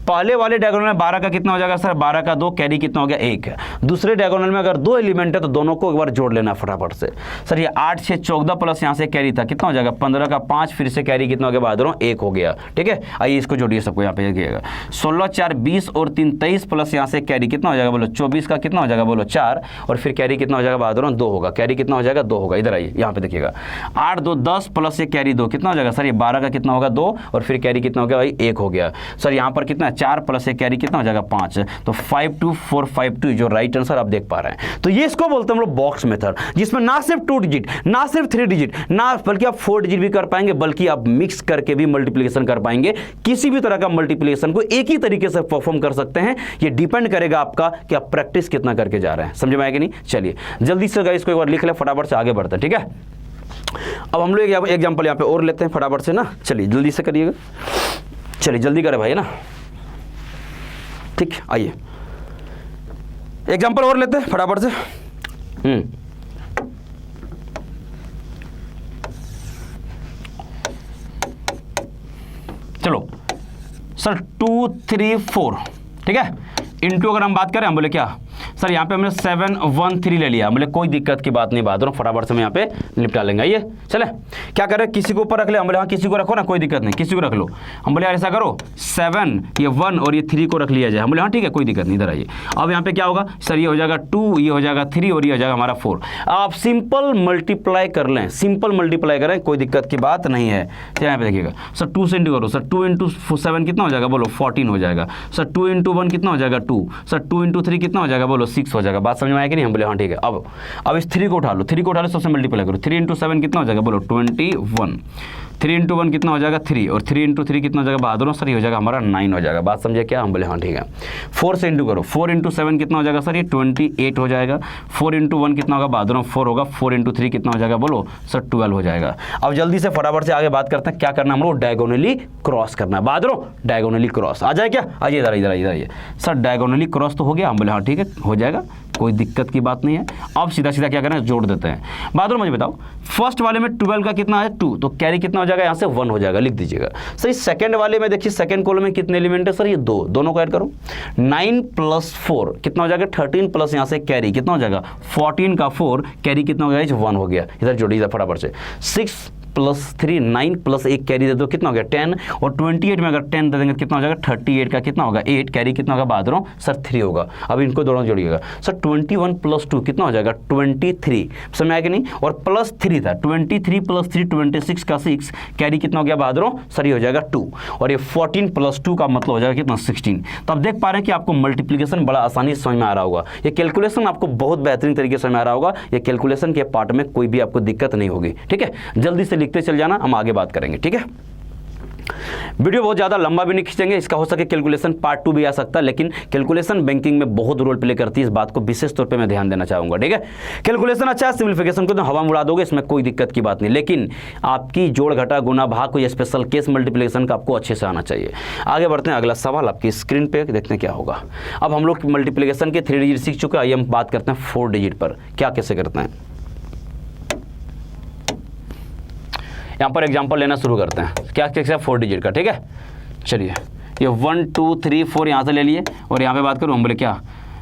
पहले वाले डायगोनल में 12 का कितना हो जाएगा सर 12 का 2, कैरी कितना हो गया 1। दूसरे डायगोनल में अगर 2 एलिमेंट है तो दोनों को एक बार जोड़ लेना फटाफट से। सर ये 8 6 14 प्लस यहाँ से कैरी था कितना हो जाएगा 15 का 5, फिर से कैरी कितना हो गया बहादुरों 1 हो गया, ठीक है। आइए इसको जोड़िए सबको, यहाँ पे देखिएगा 16 4 20 और 3 23 प्लस यहाँ से कैरी कितना हो जाएगा बोलो 24 का कितना हो जाएगा बोलो 4, और फिर कैरी कितना हो जाएगा बहादुरों 2 होगा, कैरी कितना हो जाएगा 2 होगा। इधर आइए यहाँ पे देखिएगा 8 2 10 प्लस ये कैरी 2 कितना हो जाएगा सर ये 12 का कितना होगा 2, और फिर कैरी कितना हो गया भाई 1 हो गया। सर यहाँ पर कितना 4 प्लस ये कैरी कितना हो जाएगा 5, तो 52452 जो राइट आंसर आप देख पा रहे हैं। तो ये इसको बोलते हैं हम लोग बॉक्स मेथड, जिसमें ना सिर्फ 2 डिजिट ना सिर्फ 3 डिजिट ना बल्कि आप 4 डिजिट भी कर पाएंगे, बल्कि आप मिक्स करके भी मल्टीप्लिकेशन कर पाएंगे। किसी भी तरह का मल्टीप्लिकेशन को एक ही तरीके से परफॉर्म कर सकते हैं। ये डिपेंड करेगा आपका कि आप प्रैक्टिस कितना करके जा रहे हैं, समझ में आया कि नहीं। चलिए जल्दी से इसको एक बार लिख ले, फटाफट से आगे बढ़ते हैं, ठीक है। अब हम लोग एग्जाम्पल यहाँ पे और लेते हैं फटाफट से ना, चलिए जल्दी से करिएगा, चलिए जल्दी करें भाई ना, ठीक। आइए एग्जाम्पल और लेते हैं फटाफट से। चलो सर 2 3 4, ठीक है। इनटू अगर हम बात करें, हम बोले क्या सर यहाँ पे हमने 7 1 3 ले लिया, बोले कोई दिक्कत की बात नहीं, बहादुर फटाफट से हम यहाँ पे निपटा लेंगे। आइए चले क्या करें, किसी को ऊपर रख ले, हम बोले हाँ किसी को रखो ना, कोई दिक्कत नहीं, किसी को रख लो। हम बोले यार ऐसा करो 7 ये 1 और ये 3 को रख लिया जाए, हम बोले हाँ ठीक है कोई दिक्कत नहीं। इधर आइए, अब यहाँ पे क्या होगा सर ये हो जाएगा 2, ये हो जाएगा 3 और ये हो जाएगा हमारा 4। आप सिंपल मल्टीप्लाई कर लें, सिंपल मल्टीप्लाई करें, कोई दिक्कत की बात नहीं है। तो यहाँ पे देखिएगा सर 2 से इंटू करो, सर 2 इंटू 7 कितना हो जाएगा बोलो 14 हो जाएगा। सर 2 इंटू 1 कितना हो जाएगा 2, सर 2 इंटू 3 कितना हो जाएगा बोलो 6 हो जाएगा। बात समझ में आया कि नहीं, हम बोले हाँ ठीक है। अब इस 3 को उठा लो, 3 को उठा लो सबसे मल्टीप्लाई करो, 3 इंटू 7 कितना हो जाएगा बोलो 21, 3 इंटू 1 कितना हो जाएगा 3, और 3 इंटू 3 कितना हो जाएगा बहादुरों सर ये हो जाएगा हमारा 9 हो जाएगा। बात समझे क्या, हम बोले हाँ ठीक है। 4 से इंटू करो, 4 इंटू 7 कितना हो जाएगा सर ये 28 हो जाएगा। 4 इंटू 1 कितना होगा बहादुरों 4 होगा। 4 इंटू 3 कितना हो जाएगा बोलो सर 12 हो जाएगा। अब जल्दी से फटाफट से आगे बात करते हैं, क्या करना है हम लोग डायगोनली क्रॉस करना है। बहादुरों डायगोनली क्रॉस आ जाए क्या, आइए इधर इधर इधर आइए। सर डायगोनली क्रॉस तो हो गया, हम बोले हाँ ठीक है हो जाएगा, कोई दिक्कत की बात नहीं है। अब सीधा सीधा क्या करें जोड़ देते हैं। बहादुर मुझे बताओ फर्स्ट वाले में 12 का कितना है 2, तो कैरी कितना हो जाएगा यहाँ से 1 हो जाएगा, लिख दीजिएगा। सर इस सेकंड वाले में देखिए सेकंड कॉलम में कितने एलिमेंट है सर ये 2, दोनों को ऐड करो। 9 प्लस 4 कितना हो जाएगा 13 प्लस यहाँ से कैरी कितना हो जाएगा 14 का 4, कैरी कितना हो गया 1 हो गया। इधर जोड़िए फटाफट से 6 प्लस 3 9 प्लस 1 कैरी दे दो कितना हो गया 10, और 28 में अगर 10 दे देंगे कितना हो जाएगा 38 का कितना होगा 8, कैरी कितना होगा बहादुरों सर 3 होगा। अब इनको दोनों जोड़िएगा सर 21 प्लस 2 कितना हो जाएगा 23, समझ आया कि नहीं, और प्लस 3 था 23 प्लस 3 26 का 6, कैरी कितना हो गया बहादुरों सर ये हो जाएगा 2, और ये 14 प्लस 2 का मतलब हो जाएगा कितना 16। तो आप देख पा रहे हैं कि आपको मल्टीप्लिकेशन बड़ा आसानी से समझ में आ रहा होगा, ये कैलकुलेशन आपको बहुत बेहतरीन तरीके से समझ में आ रहा होगा। ये कैलकुलेशन के पार्ट में कोई भी आपको दिक्कत नहीं होगी, ठीक है। जल्दी से लिखते चल जाना, हम आगे बात करेंगे, ठीक है। वीडियो बहुत ज़्यादा लंबा भी नहीं खींचेंगे, इसका हो सके कैलकुलेशन पार्ट 2 भी आ सकता है, लेकिन कैलकुलेशन बैंकिंग में बहुत रोल प्ले करती है, इस बात को विशेष तौर पे मैं ध्यान देना चाहूँगा, ठीक है। कैलकुलेशन अच्छा है, सिंप्लीफिकेशन को तो हवा में उड़ा दोगे, इसमें कोई दिक्कत की बात नहीं, लेकिन आपकी जोड़ घटा गुना भाग कोई स्पेशल केस मल्टीप्लिकेशन का आपको अच्छे से आना चाहिए। आगे बढ़ते हैं, अगला सवाल आपकी स्क्रीन पर देखते हैं क्या होगा। अब हम लोग मल्टीप्लिकेशन के 3 डिजिट सीख चुके हैं, आइए हम बात करते हैं 4 डिजिट पर, क्या कैसे करते हैं। यहाँ पर एग्जांपल लेना शुरू करते हैं, क्या क्या 4 डिजिट का, ठीक है। चलिए ये 1 2 3 4 यहाँ से ले लिए, और यहाँ पे बात करूँ हम बोले क्या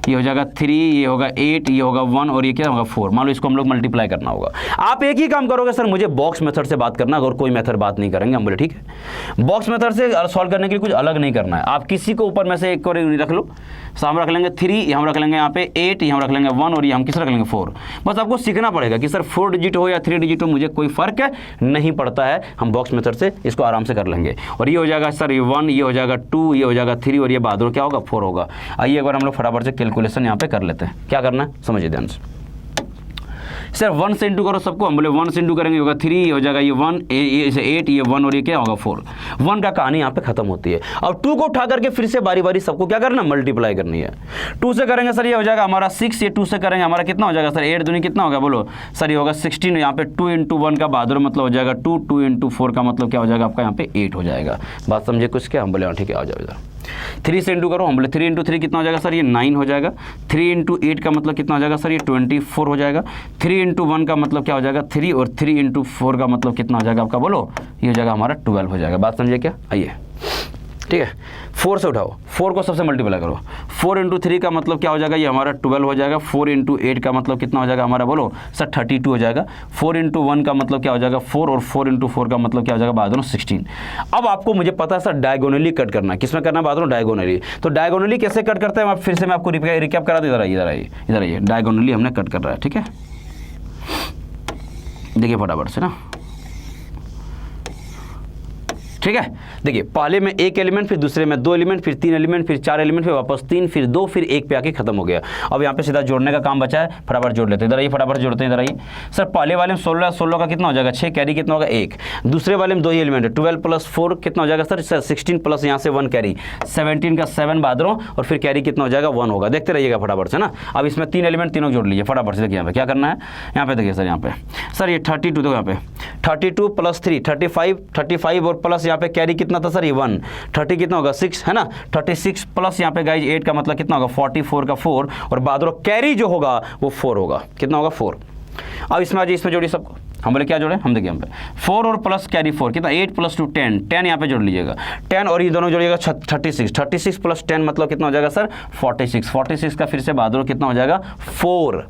ये हो जाएगा 3, ये होगा 8, ये होगा 1 और ये क्या होगा 4। मान लो इसको हम लोग मल्टीप्लाई करना होगा। आप एक ही काम करोगे सर, मुझे बॉक्स मेथड से बात करना, और कोई मेथड बात नहीं करेंगे हम बोले ठीक है। बॉक्स मेथड से सॉल्व करने के लिए कुछ अलग नहीं करना है। आप किसी को ऊपर में से एक और रख लो, तो हम रख लेंगे 3, हम रख लेंगे यहाँ पे 8, हम रख लेंगे 1 और ये हम किस रख लेंगे 4। बस आपको सीखना पड़ेगा कि सर 4 डिजिट हो या 3 डिजिट हो, मुझे कोई फर्क नहीं पड़ता है, हम बॉक्स मेथड से इसको आराम से कर लेंगे। और ये हो जाएगा सर ये 1, ये हो जाएगा 2, ये हो जाएगा 3 और ये बाद क्या होगा 4 होगा। आइए एक बार हम लोग फटाफट से कैलकुलेशन यहाँ पे कर लेते हैं। क्या करना है समझिए ध्यान से सर। 1 से इंटू करो सबको, हम बोले 1 से इंटू करेंगे होगा 3, ये हो जाएगा ये 1, ये 8, ये 1 और ये क्या होगा 4। 1 का कहानी यहाँ पे खत्म होती है। अब 2 को उठा करके फिर से बारी बारी सबको क्या करना, मल्टीप्लाई करनी है। 2 से करेंगे सर ये हो जाएगा हमारा 6, ये 2 से करेंगे हमारा कितना हो जाएगा सर 8 दूनी कितना होगा बोलो सर, ये होगा 16। यहाँ पे 2 इंटू 1 का बहादुर मतलब हो जाएगा 2, 2 इंटू 4 का मतलब क्या हो जाएगा आपका यहाँ पे 8 हो जाएगा। बात समझे कुछ क्या, हम बोले हाँ ठीक है आ जाओ इधर। 3 से इंटू करो, हम बोले 3 इंटू 3 कितना हो जाएगा सर, ये 9 हो जाएगा। 3 इंटू 8 का मतलब कितना हो जाएगा सर, ये 24 हो जाएगा। 3 इंटू 1 का मतलब क्या हो जाएगा 3 और 3 इंटू 4 का मतलब कितना हो जाएगा आपका बोलो, ये हो जाएगा हमारा 12 हो जाएगा। बात समझिए क्या, आइए ठीक है। 4 से उठाओ, 4 को सबसे मल्टीप्लाई करो। 4 इंटू 3 का मतलब क्या हो जाएगा, ये हमारा 12 हो जाएगा। 4 इंटू 8 का मतलब कितना हो जाएगा हमारा बोलो सर 32 हो जाएगा। 4 इंटू 1 का मतलब क्या हो जाएगा 4 और 4 इंटू 4 का मतलब क्या हो जाएगा बहादुर 16। अब आपको मुझे पता है सर डायगोनली कट करना है। किसमें करना है बहादुर, डायगोनली। तो डायगोनली कैसे कट करते हैं फिर से मैं आपको रिकैप करा दूं। इधर आइए डायगोनली हमने कट कर रहा है ठीक है। देखिए फटाफट से ना, ठीक है। देखिए पहले में एक एलिमेंट, फिर दूसरे में 2 एलिमेंट, फिर 3 एलिमेंट, फिर 4 एलिमेंट, फिर वापस 3, फिर 2, फिर 1 पे आके खत्म हो गया। अब यहाँ पे सीधा जोड़ने का काम बचा है, फटाफट जोड़ लेते हैं। इधर आइए फटाफट जोड़ते हैं। इधर आइए सर, पहले वाले में 16 का कितना हो जाएगा 6, कैरी कितना होगा 1। दूसरे वाले में 2 ही एलिमेंट है, 12 प्लस 4 कितना हो जाएगा सर 16 प्लस यहाँ से 1 कैरी, 17 का 7 बहादुरों और फिर कैरी कितना हो जाएगा 1 होगा। देखते रहिएगा फटाफट से ना। अब इसमें 3 एलिमेंट तीनों जोड़ लीजिए फटाफट से। देखिए यहाँ पे क्या करना है, यहाँ पे देखिए सर, यहाँ पे सर ये 32 देखो यहाँ पे 32 प्लस 3 35 और प्लस यहाँ पे कैरी कितना था सर ये 1, 30 कितना होगा 6 है ना। 36 प्लस यहाँ पे गाइज 8 का मतलब कितना होगा 44 का 4 और बहादुर कैरी जो होगा वो 4 होगा। कितना होगा 4। अब इसमें आ जाइए, इसमें जोड़िए सबको। हम बोले क्या जोड़े, हम देखिए हम पे 4 और प्लस कैरी 4 कितना 8 प्लस 2 10 यहाँ पे जोड़ लीजिएगा 10 और ये दोनों जोड़िएगा 36 प्लस 10 मतलब कितना हो जाएगा सर 46 का फिर से बहादुर कितना हो जाएगा 4,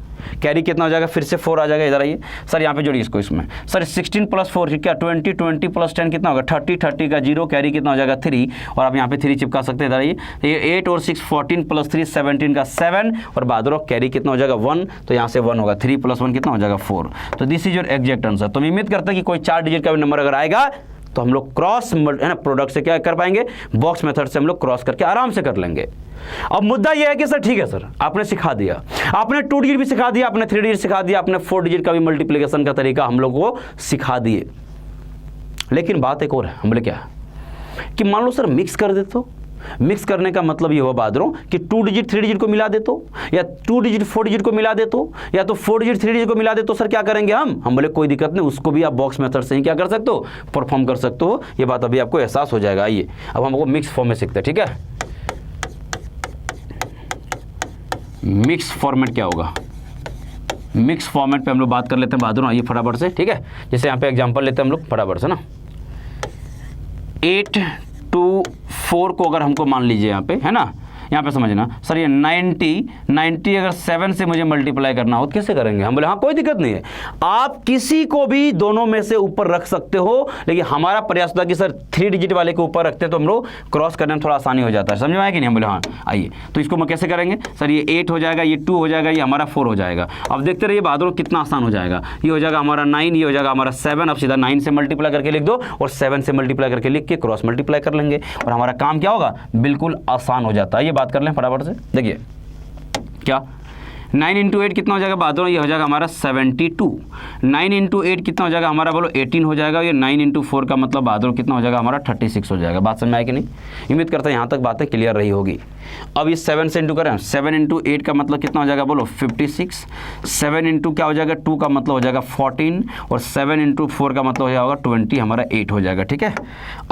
कैरी कितना हो जाएगा फिर से 4 आ जाएगा। इधर आइए सर, यहाँ पे जोड़िए इसको। इसमें सर 16 प्लस 4 क्या 20 प्लस 10 कितना होगा 30 का 0, कैरी कितना हो जाएगा 3 और आप यहाँ पे 3 चिपका सकते हैं। इधर आइए ये 8 और 6 14 प्लस 3 17 का 7 और बहादुर कैरी कितना हो जाएगा 1, तो यहाँ से 1 होगा। 3 प्लस 1 कितना हो जाएगा 4। तो this is your exact answer. तो मैं उम्मीद करता है कि कोई 4 डिजिट का भी नंबर अगर आएगा तो हम लोग क्रॉस है ना प्रोडक्ट से क्या कर पाएंगे, बॉक्स मेथड से हम लोग क्रॉस करके आराम से कर लेंगे। अब मुद्दा यह है कि सर ठीक है सर, आपने सिखा दिया, आपने 2 डिजिट भी सिखा दिया, आपने 3 डिजिट सिखा दिया, आपने 4 डिजिट का भी मल्टीप्लिकेशन का तरीका हम लोग को सिखा दिए, लेकिन बात एक और है। हम बोले क्या कि मान लो सर मिक्स कर दे, तो मिक्स करने का मतलब ये हुआ बहादुरों कि 2 डिजिट 3 डिजिट को मिला दे तो, या 2 डिजिट 4 डिजिट को मिला दे तो, या तो 4 डिजिट 3 डिजिट को मिला दे तो सर क्या करेंगे हम बोले कोई दिक्कत नहीं, उसको भी आप बॉक्स मेथड से ही क्या कर सकते हो, परफॉर्म कर सकते हो। ये बात अभी आपको एहसास हो जाएगा। आइए अब हमको मिक्स फॉर्म में सीखते हैं, ठीक है। मिक्स फॉर्मेट क्या होगा, मिक्स फॉर्मेट पे हम लोग बात कर लेते हैं बहादुर। आइए फटाफट से, ठीक है। जैसे यहाँ पे एग्जांपल लेते हैं हम लोग फटाफट से ना, 8 2 4 को अगर हमको मान लीजिए यहाँ पे है ना, यहाँ पे समझना सर ये 90 अगर 7 से मुझे मल्टीप्लाई करना हो तो कैसे करेंगे। हम बोले हाँ कोई दिक्कत नहीं है, आप किसी को भी दोनों में से ऊपर रख सकते हो, लेकिन हमारा प्रयास था कि सर 3 डिजिट वाले के ऊपर रखते तो हम लोग क्रॉस करने में थोड़ा आसानी हो जाता है। समझ में आया कि नहीं। हम बोले हाँ आइए, तो इसको मैं कैसे करेंगे सर, ये 8 हो जाएगा, ये 2 हो जाएगा, ये हमारा 4 हो जाएगा। अब देखते रहिए बहादुर कितना आसान हो जाएगा। ये हो जाएगा हमारा 9, ये हो जाएगा हमारा 7। अब सीधा 9 से मल्टीप्लाई करके लिख दो और 7 से मल्टीप्लाई करके लिख के क्रॉस मल्टीप्लाई कर लेंगे और हमारा काम क्या होगा, बिल्कुल आसान हो जाता है। ये बात कर लें फटाफट से। देखिए क्या 9 इंटू 8 कितना हो जाएगा बहादुर, ये हो जाएगा हमारा 72। 9 इंटू 8 कितना हो जाएगा हमारा बोलो 18 हो जाएगा। ये 9 इंटू 4 का मतलब बहादुर कितना हो जाएगा हमारा 36 हो जाएगा। बात समझ में आए कि नहीं। उम्मीद करता है यहाँ तक बातें क्लियर रही होगी। अब ये 7 से इंटू करें, 7 इंटू 8 का मतलब कितना हो जाएगा बोलो 56। 7 इंटू क्या हो जाएगा 2 का मतलब हो जाएगा 14 और 7 इंटू 4 का मतलब हो जाएगा 20, हमारा 8 हो जाएगा। ठीक है।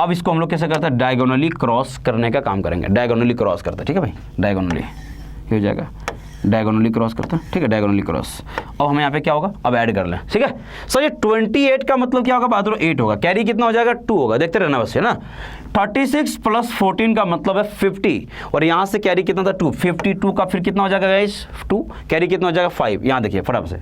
अब इसको हम लोग कैसे करते हैं, डायगोनली क्रॉस करने का काम करेंगे। डायगोनली क्रॉस करते हैं, ठीक है भाई। डायगोनली हो जाएगा डायगोनली क्रॉस करते हैं, ठीक है, डायगोनली क्रॉस। अब हमें यहाँ पे क्या होगा, अब ऐड कर लें, ठीक है सर। ये 28 का मतलब क्या होगा, बहादुर 8 होगा, कैरी कितना हो जाएगा 2 होगा, देखते रहना बस, है ना। 36 + 14 का मतलब है 50, और यहाँ से कैरी कितना था 2, 52 का फिर कितना हो जाएगा गाइस 2, कैरी कितना हो जाएगा 5, यहाँ देखिए फटाफट से,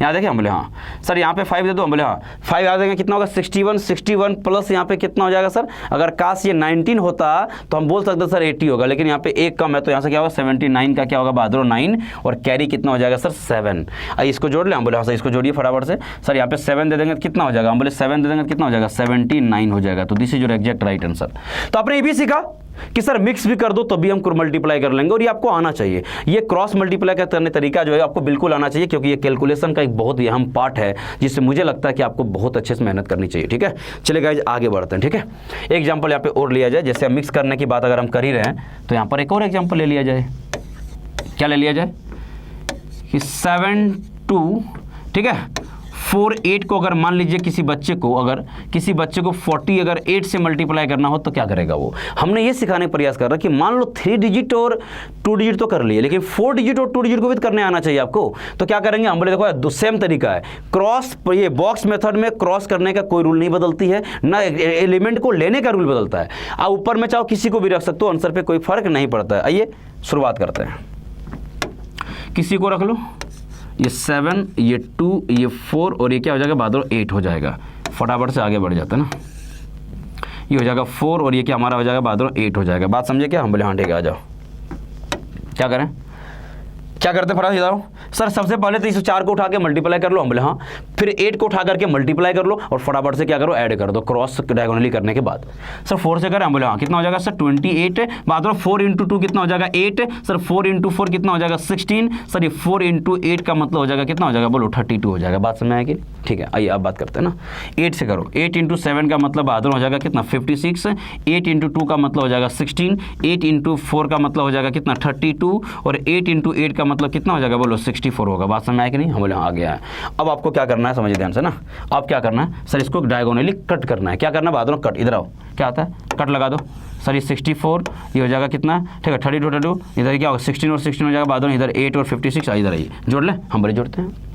यहाँ देखिए हम बोले हाँ सर, यहाँ पे 5 दे दो, हम बोले हाँ 5 याद देंगे कितना होगा 61 प्लस यहाँ पे कितना हो जाएगा सर, अगर काश ये 19 होता तो हम बोल सकते सर 80 होगा, लेकिन यहाँ पे एक कम है तो यहाँ से क्या होगा 79 का क्या होगा बहादुर 9, और कैरी कितना हो जाएगा सर 7। आइए इसको जोड़ लें, हम बोले हाँ सर इसको जोड़िए फटाफट से सर, यहाँ पे 7 दे देंगे तो कितना हो जाएगा, हम बोले 7 दे देंगे तो कितना हो जाएगा 79 हो जाएगा। तो this is your exact right answer. तो आपने ये भी सीखा कि सर मिक्स भी कर दो तब भी हम मल्टीप्लाई कर लेंगे, और ये आपको आना चाहिए। ये क्रॉस मल्टीप्लाई का करने तरीका जो है आपको बिल्कुल आना चाहिए, क्योंकि ये कैलकुलेशन का एक बहुत ही अहम पार्ट है, जिससे मुझे लगता है कि आपको बहुत अच्छे से मेहनत करनी चाहिए, ठीक है। चलिए गाइस आगे बढ़ते हैं, ठीक है। एक एग्जांपल यहाँ पे और लिया जाए, जैसे मिक्स करने की बात अगर हम कर ही रहे हैं तो यहाँ पर एक और एग्जाम्पल ले लिया जाए। क्या ले लिया जाए कि 7 2, ठीक है 4 8 को अगर मान लीजिए किसी बच्चे को 40 अगर 8 से मल्टीप्लाई करना हो तो क्या करेगा वो। हमने ये सिखाने का प्रयास कर रहा कि मान लो 3 डिजिट और 2 डिजिट तो कर लिए, लेकिन 4 डिजिट और 2 डिजिट को भी करने आना चाहिए आपको। तो क्या करेंगे, हम बोले देखो सेम तरीका है, क्रॉस, ये बॉक्स मेथड में क्रॉस करने का कोई रूल नहीं बदलती है, ना एलिमेंट को लेने का रूल बदलता है। आप ऊपर में चाहो किसी को भी रख सकते हो, आंसर पे कोई फर्क नहीं पड़ता है। आइए शुरुआत करते हैं, किसी को रख लो, ये 7, ये 2, ये 4 और ये क्या हो जाएगा बहादुर 8 हो जाएगा। फटाफट से आगे बढ़ जाता है ना, ये हो जाएगा 4 और ये क्या हमारा हो जाएगा बहादुर 8 हो जाएगा। बात समझे क्या, हम बोले हाँ ठीक है आ जाओ। क्या करें, क्या करते फटाफट बताओ सर। सबसे पहले तो इस 4 को उठा के मल्टीप्लाई कर लो, हम बोले हाँ। फिर 8 को उठा करके मल्टीप्लाई कर लो और फटाफट से क्या करो ऐड कर दो, क्रॉस डायगोनली करने के बाद। सर 4 से करें, हम बोले हाँ कितना हो जाएगा सर 28, बहादुर 4 × 2 कितना हो जाएगा 8, सर 4 × 4 कितना हो जाएगा 16, सर ये 4 × 8 का मतलब हो जाएगा कितना हो जाएगा बोलो 32 हो जाएगा। बात समझ आएगी, ठीक है। आइए अब बात करते हैं ना, 8 से करो, 8 × 7 का मतलब बहादुर हो जाएगा कितना 56, 8 × 2 का मतलब हो जाएगा 16, 8 × 4 का मतलब हो जाएगा कितना 32, और 8 × 8 का मतलब कितना हो जाएगा बोलो 64 होगा। बात समझ आए कि नहीं, हम बोले आ गया है। अब आपको क्या करना है समझिए ध्यान से ना, अब क्या करना है सर, इसको डायगोनली कट करना है। क्या करना है बहादुर कट, इधर आओ, क्या आता है कट लगा दो सर। ये 64 ये हो जाएगा कितना, ठीक है 32 32, इधर क्या होगा 16 और 16 हो जाएगा बहादुर, इधर 8 और 56 इधर आइए जोड़ लें, हम बड़े जोड़ते हैं।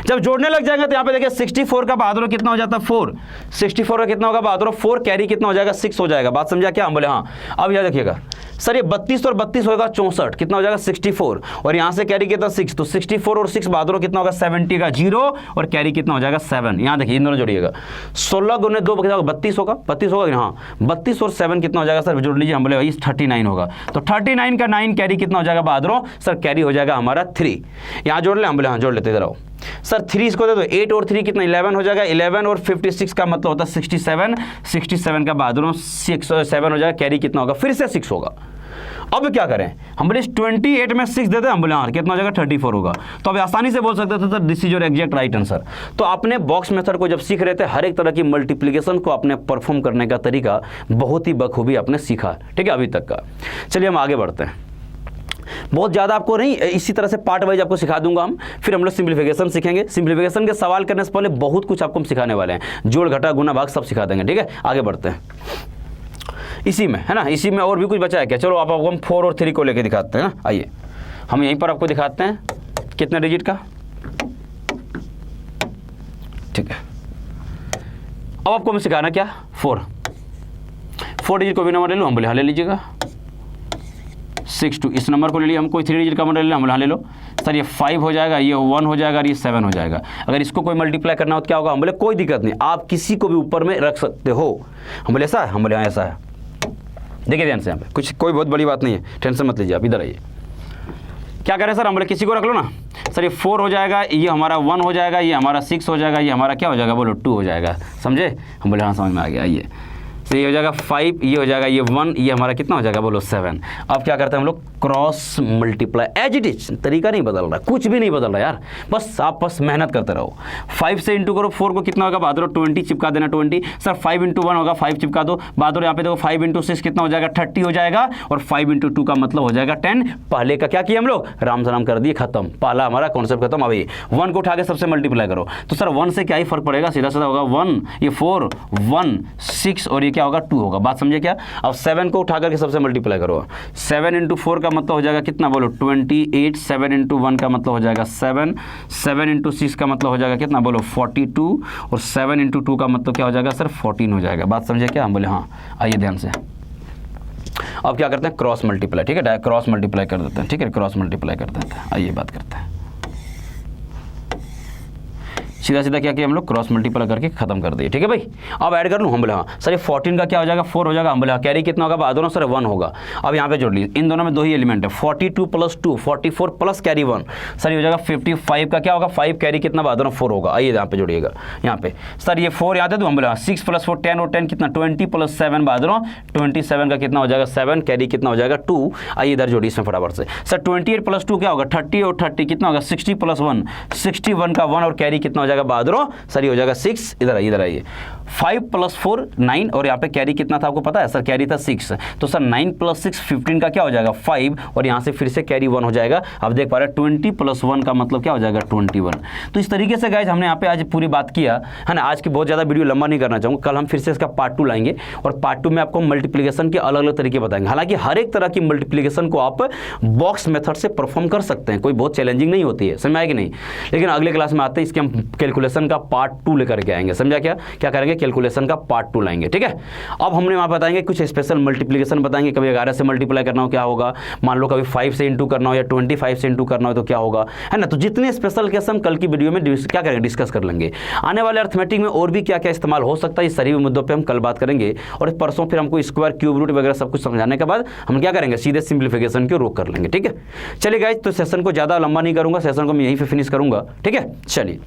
जब जोड़ने लग जाएंगे तो यहाँ पे देखिए 64 का बहादुर कितना हो जाता है 4, 64 का कितना होगा बहादुर 4, कैरी कितना हो जाएगा 6 हो जाएगा। बात समझा क्या, हम बोले हाँ। अब यह देखिएगा सर ये 32 और 32 होगा 64, कितना हो जाएगा 64, और यहाँ से कैरी कितना 6, तो 64 और 6 बहादुर कितना होगा 70 का 0, और कैरी कितना हो जाएगा 7। यहाँ देखिए इन दोनों जोड़िएगा, 16 × 2 कितना होगा 32 होगा, 32 होगा हाँ 32 और 7 कितना हो जाएगा सर जोड़ लीजिए, हम बोले भाई 39 होगा। तो 39 का 9 कैरी कितना हो जाएगा बहादुर सर, कैरी हो जाएगा हमारा 3। यहाँ जोड़ ले, हम बोले हाँ जोड़ लेते इधर आओ सर। 3 इसको दे दो, 8 और 3 कितना 11 हो जाएगा, 11 और 56 का मतलब होता है 67, 67 का बहादुर 6 और 7 हो जाएगा, कैरी कितना होगा फिर से 6 होगा। अब क्या करें, हम बोले 28 में 6 देते हैं, हम बोले हाँ कितना हो जाएगा 34 होगा। तो अब आसानी से बोल सकते थे sir this is your exact right answer. तो आपने बॉक्स मेथड को जब सीख रहे थे, हर एक तरह की मल्टीप्लिकेशन को आपने परफॉर्म करने का तरीका बहुत ही बखूबी आपने सीखा, ठीक है अभी तक का। चलिए हम आगे बढ़ते हैं, बहुत ज़्यादा आपको नहीं, इसी तरह से पार्ट वाइज आपको सिखा दूंगा हम। फिर हम लोग सिंप्लीफिकेशन सीखेंगे, सिंप्लीफिकेशन के सवाल करने से पहले बहुत कुछ आपको हम सिखाने वाले हैं, जोड़ घटा गुना भाग सब सिखा देंगे, ठीक है। आगे बढ़ते हैं, इसी में है ना, इसी में और भी कुछ बचा है क्या, चलो आपको हम 4 और 3 को लेके दिखाते हैं ना। आइए हम यहीं पर आपको दिखाते हैं कितने डिजिट का, ठीक है। अब आपको हम सिखाना क्या 4 डिजिट को भी नंबर ले लो, हम बोले हाँ ले लीजिएगा 6 2, इस नंबर को ले लिया, हम कोई 3 डिजिट का नंबर ले लिया, हम हाँ ले लो सर। ये 5 हो जाएगा, ये 1 हो जाएगा और ये 7 हो जाएगा। अगर इसको कोई मल्टीप्लाई करना हो तो क्या होगा, हम बोले कोई दिक्कत नहीं, आप किसी को भी ऊपर में रख सकते हो। हम बोले ऐसा है, हम बोले हाँ ऐसा है। देखिए ध्यान से, यहाँ पे कुछ कोई बहुत बड़ी बात नहीं है, टेंशन मत लीजिए, आप इधर आइए। क्या करें सर, हम बोले किसी को रख लो ना सर। ये 4 हो जाएगा, ये हमारा 1 हो जाएगा, ये हमारा 6 हो जाएगा, ये हमारा क्या हो जाएगा बोलो 2 हो जाएगा। समझे, हम बोले हाँ समझ में आ गया। आइए तो ये हो जाएगा 5, ये हो जाएगा ये 1, ये हमारा कितना हो जाएगा बोलो 7। अब क्या करते हैं हम लोग cross multiply, as it is, तरीका नहीं बदल रहा, कुछ भी नहीं बदल रहा यार, बस आप बस मेहनत करते रहो। 5 से इंटू करो, 4 को कितना होगा बहादुर 20 चिपका देना 20, सर 5 × 1 होगा 5 चिपका दो बहादुर। यहाँ पे देखो 5 × 6 कितना हो जाएगा 30 हो जाएगा, और 5 × 2 का मतलब हो जाएगा 10। पहले का क्या किया हम लोग, राम से राम कर दिए, खत्म, पहला हमारा कॉन्सेप्ट खत्म। अभी 1 को उठा के सबसे मल्टीप्लाई करो, तो सर 1 से क्या ही फर्क पड़ेगा, सीधा सीधा होगा 1, ये 4 1 6 और ये क्या क्या होगा 2 होगा। बात समझे क्या? अब 7 को उठा करके सबसे मल्टीप्लाई करो। 7 × 4 का मतलब हो जाएगा कितना बोलो 28। 7 × 1 का मतलब हो जाएगा 7। 7 × 6 का मतलब हो जाएगा कितना बोलो 42। और 7 × 2 का मतलब क्या हो जाएगा सर 14 हो जाएगा। बात समझे क्या? हम बोले हाँ। आइए ध्यान से अब क्या करते हैं क्रॉस मल्टीप्लाई। ठीक है, क्रॉस मल्टीप्लाई कर देते हैं। ठीक है, क्रॉस मल्टीप्लाई कर देते हैं। आइए बात करते हैं। सीधा सीधा क्या किया हम लोग क्रॉस मल्टीप्लाई करके खत्म कर दिए। ठीक है भाई, अब ऐड कर लूँ। हम बोले हाँ सर ये 14 का क्या हो जाएगा 4 हो जाएगा। हम बोले हाँ कैरी कितना होगा दोनों सर 1 होगा। अब यहाँ पे जोड़ लीजिए, इन दोनों में 2 ही एलिमेंट है। 42 + 2 44 प्लस कैरी 1 सर ये हो जाएगा 55 का क्या होगा 5 कैरी कितना दोनों 4 होगा। आइए यहाँ पे जोड़िएगा, यहाँ पे सर ये 4 याद है तो हम बोले हाँ 6 + 4 10 और 10 कितना 20 + 7 दोनों 27 का कितना हो जाएगा 7 कैरी कितना हो जाएगा 2। आइए इधर जोड़िए इसमें फटाफट से। सर 28 + 2 क्या होगा 30 और 30 कितना होगा 60 + 1 61 का 1 और कैरी कितना हो जाएगा बहादुरों सर ये हो जाएगा 6। इधर आइए 5 + 4 9 और यहाँ पे कैरी कितना था आपको पता है सर कैरी था 6। तो सर 9 + 6 15 का क्या हो जाएगा 5 और यहाँ से फिर से कैरी 1 हो जाएगा। अब देख पा रहे हैं 20 + 1 का मतलब क्या हो जाएगा 21। तो इस तरीके से गाइज हमने यहाँ पे आज पूरी बात किया है ना। आज की बहुत ज़्यादा वीडियो लंबा नहीं करना चाहूँगा, कल हम फिर से इसका पार्ट 2 लाएंगे और पार्ट 2 में आपको मल्टीप्लिकेशन के अलग अलग तरीके बताएंगे। हालांकि हर एक तरह की मल्टीप्लिकेशन को आप बॉक्स मेथड से परफॉर्म कर सकते हैं, कोई बहुत चैलेंजिंग नहीं होती है, समझ आएगी नहीं। लेकिन अगले क्लास में आते हैं इसके हम कैलकुलेशन का पार्ट 2 लेकर के आएंगे। समझा क्या करेंगे कैलकुलेशन का पार्ट 2 लाएंगे। ठीक है, अब हमने वहाँ बताएंगे कुछ स्पेशल मल्टीप्लिकेशन बताएंगे। कभी 11 से मल्टीप्लाई करना हो क्या होगा, मान लो कभी 5 से इंटू करना हो या 25 से इंटू करना हो तो क्या होगा, है ना। तो जितने स्पेशल केस हम कल की वीडियो में क्या करेंगे डिस्कस कर लेंगे। आने वाले अर्थमेटिक में और भी क्या क्या इस्तेमाल हो सकता है इस सभी मुद्दों पर हम कल बात करेंगे। और इस परसों फिर हमको स्क्वायर क्यूब रूट वगैरह सब कुछ समझाने के बाद हम क्या करेंगे सीधे सिंप्लीफिकेशन की रोक कर लेंगे। ठीक है, चलिए गाइस तो सेशन को ज़्यादा लंबा नहीं करूँगा, सेशन को मैं यहीं पर फिनिश करूँगा। ठीक है, चलिए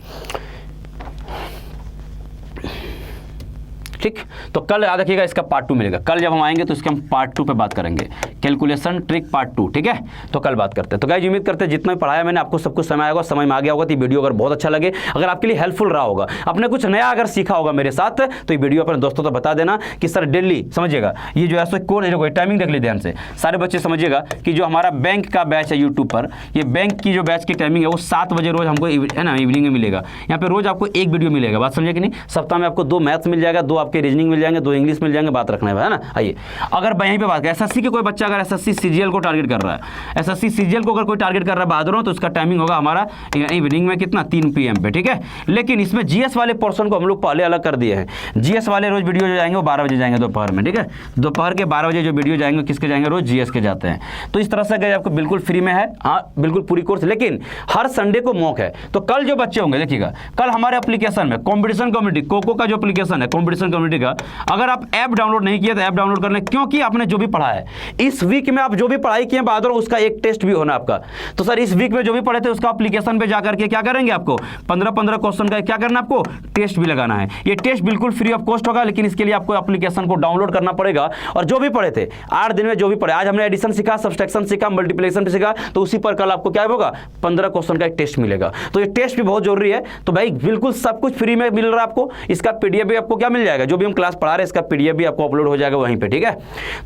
ठीक। तो कल याद रखिएगा इसका पार्ट 2 मिलेगा। कल जब हम आएंगे तो इसके हम पार्ट 2 पे बात करेंगे, कैलकुलेशन ट्रिक पार्ट 2। ठीक है, तो कल बात करते हैं। तो गाइस उम्मीद करते हैं जितना भी पढ़ाया मैंने आपको सब कुछ समझ आएगा, समझ में आ गया होगा। तो वीडियो अगर बहुत अच्छा लगे, अगर आपके लिए हेल्पफुल रहा होगा, आपने कुछ नया अगर सीखा होगा मेरे साथ, तो ये वीडियो अपने दोस्तों को बता देना कि सर डेली समझिएगा ये जो है कोर्स टाइमिंग रख ली ध्यान से सारे बच्चे समझिएगा कि जो हमारा बैंक का बैच है यूट्यूब पर, ये बैंक की जो बैच की टाइमिंग है वो 7 बजे रोज हमको है ना इवनिंग में मिलेगा। यहाँ पे रोज आपको एक वीडियो मिलेगा, बात समझे कि नहीं। सप्ताह में आपको 2 मैथ्स मिल जाएगा, 2 आपके रीजनिंग मिल जाएंगे, 2 इंग्लिश मिल जाएंगे, बात रखना है ना। आइए अगर यहीं पे बात करें एसएससी के कोई बच्चा अगर एसएससी सीजीएल को टारगेट कर रहा है, एसएससी सीजीएल को अगर कोई टारगेट कर रहा है बहादुरों, तो उसका टाइमिंग होगा हमारा इवनिंग में कितना 3 PM पे। ठीक है, लेकिन इसमें जीएस वाले पोर्शन को हम लोग पहले अलग कर दिए हैं। जीएस वाले रोज वीडियो जो जाएंगे वो 12 बजे जाएंगे दोपहर में। ठीक है, दोपहर के 12 बजे जो वीडियो जाएंगे किसके जाएंगे रोज जीएस के जाते हैं। तो इस तरह से अगर आपको बिल्कुल फ्री में है, हाँ बिल्कुल पूरी कोर्स, लेकिन हर संडे को मॉक है। तो कल जो बच्चे होंगे देखिएगा, कल हमारे एप्लीकेशन में कॉम्पिटिशन कम्युनिटी कोको का जो एप्लीकेशन है कॉम्पिटिशन कम्युनिटी का, अगर आप ऐप डाउनलोड नहीं किया तो ऐप डाउनलोड कर लें, क्योंकि आपने जो भी पढ़ा है इस वीक में, आप जो भी पढ़ाई किए बहादुर उसका एक टेस्ट भी होना आपका। तो सर इस वीक में जो भी पढ़े थे उसका एप्लीकेशन पे जाकर के क्या करेंगे, आपको 15-15 क्वेश्चन का क्या करना, आपको टेस्ट भी लगाना है। ये टेस्ट बिल्कुल फ्री ऑफ कॉस्ट होगा, लेकिन इसके लिए आपको एप्लीकेशन को डाउनलोड करना पड़ेगा। और जो भी पढ़े थे 8 दिन में जो भी पढ़े, आज हमने एडिशन सीखा, सब्सट्रैक्शन सीखा, मल्टीप्लिकेशन सीखा, तो उसी पर कल आपको क्या होगा 15 क्वेश्चन का एक टेस्ट मिलेगा। तो ये टेस्ट भी बहुत जरूरी है। तो भाई बिल्कुल सब कुछ फ्री में मिल रहा है आपको। इसका पीडीएफ भी आपको क्या मिल जाएगा, जो भी हम क्लास पढ़ा रहे हैं इसका पीडीएफ भी आपको अपलोड हो जाएगा वहीं पे। ठीक है,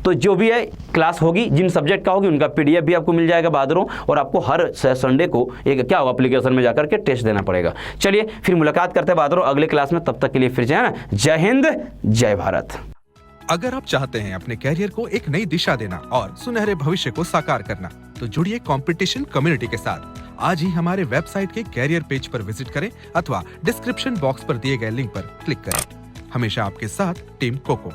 तो जो भी है क्लास होगी जिन सब्जेक्ट का होगी उनका पीडीएफ भी आपको मिल जाएगा बहादुरों, और आपको हर संडे को एक क्या होगा एप्लीकेशन में जाकर के टेस्ट देना पड़ेगा। चलिए फिर मुलाकात करते हैं बहादुरों अगले क्लास में, तब तक के लिए फिर है ना, जय हिंद जय भारत। अगर आप चाहते हैं अपने कैरियर को एक नई दिशा देना और सुनहरे भविष्य को साकार करना, तो जुड़िए कंपटीशन कम्युनिटी के साथ। आज ही हमारे वेबसाइट के कैरियर पेज पर विजिट करें अथवा डिस्क्रिप्शन बॉक्स पर दिए गए लिंक पर क्लिक करें। हमेशा आपके साथ टीम कोको।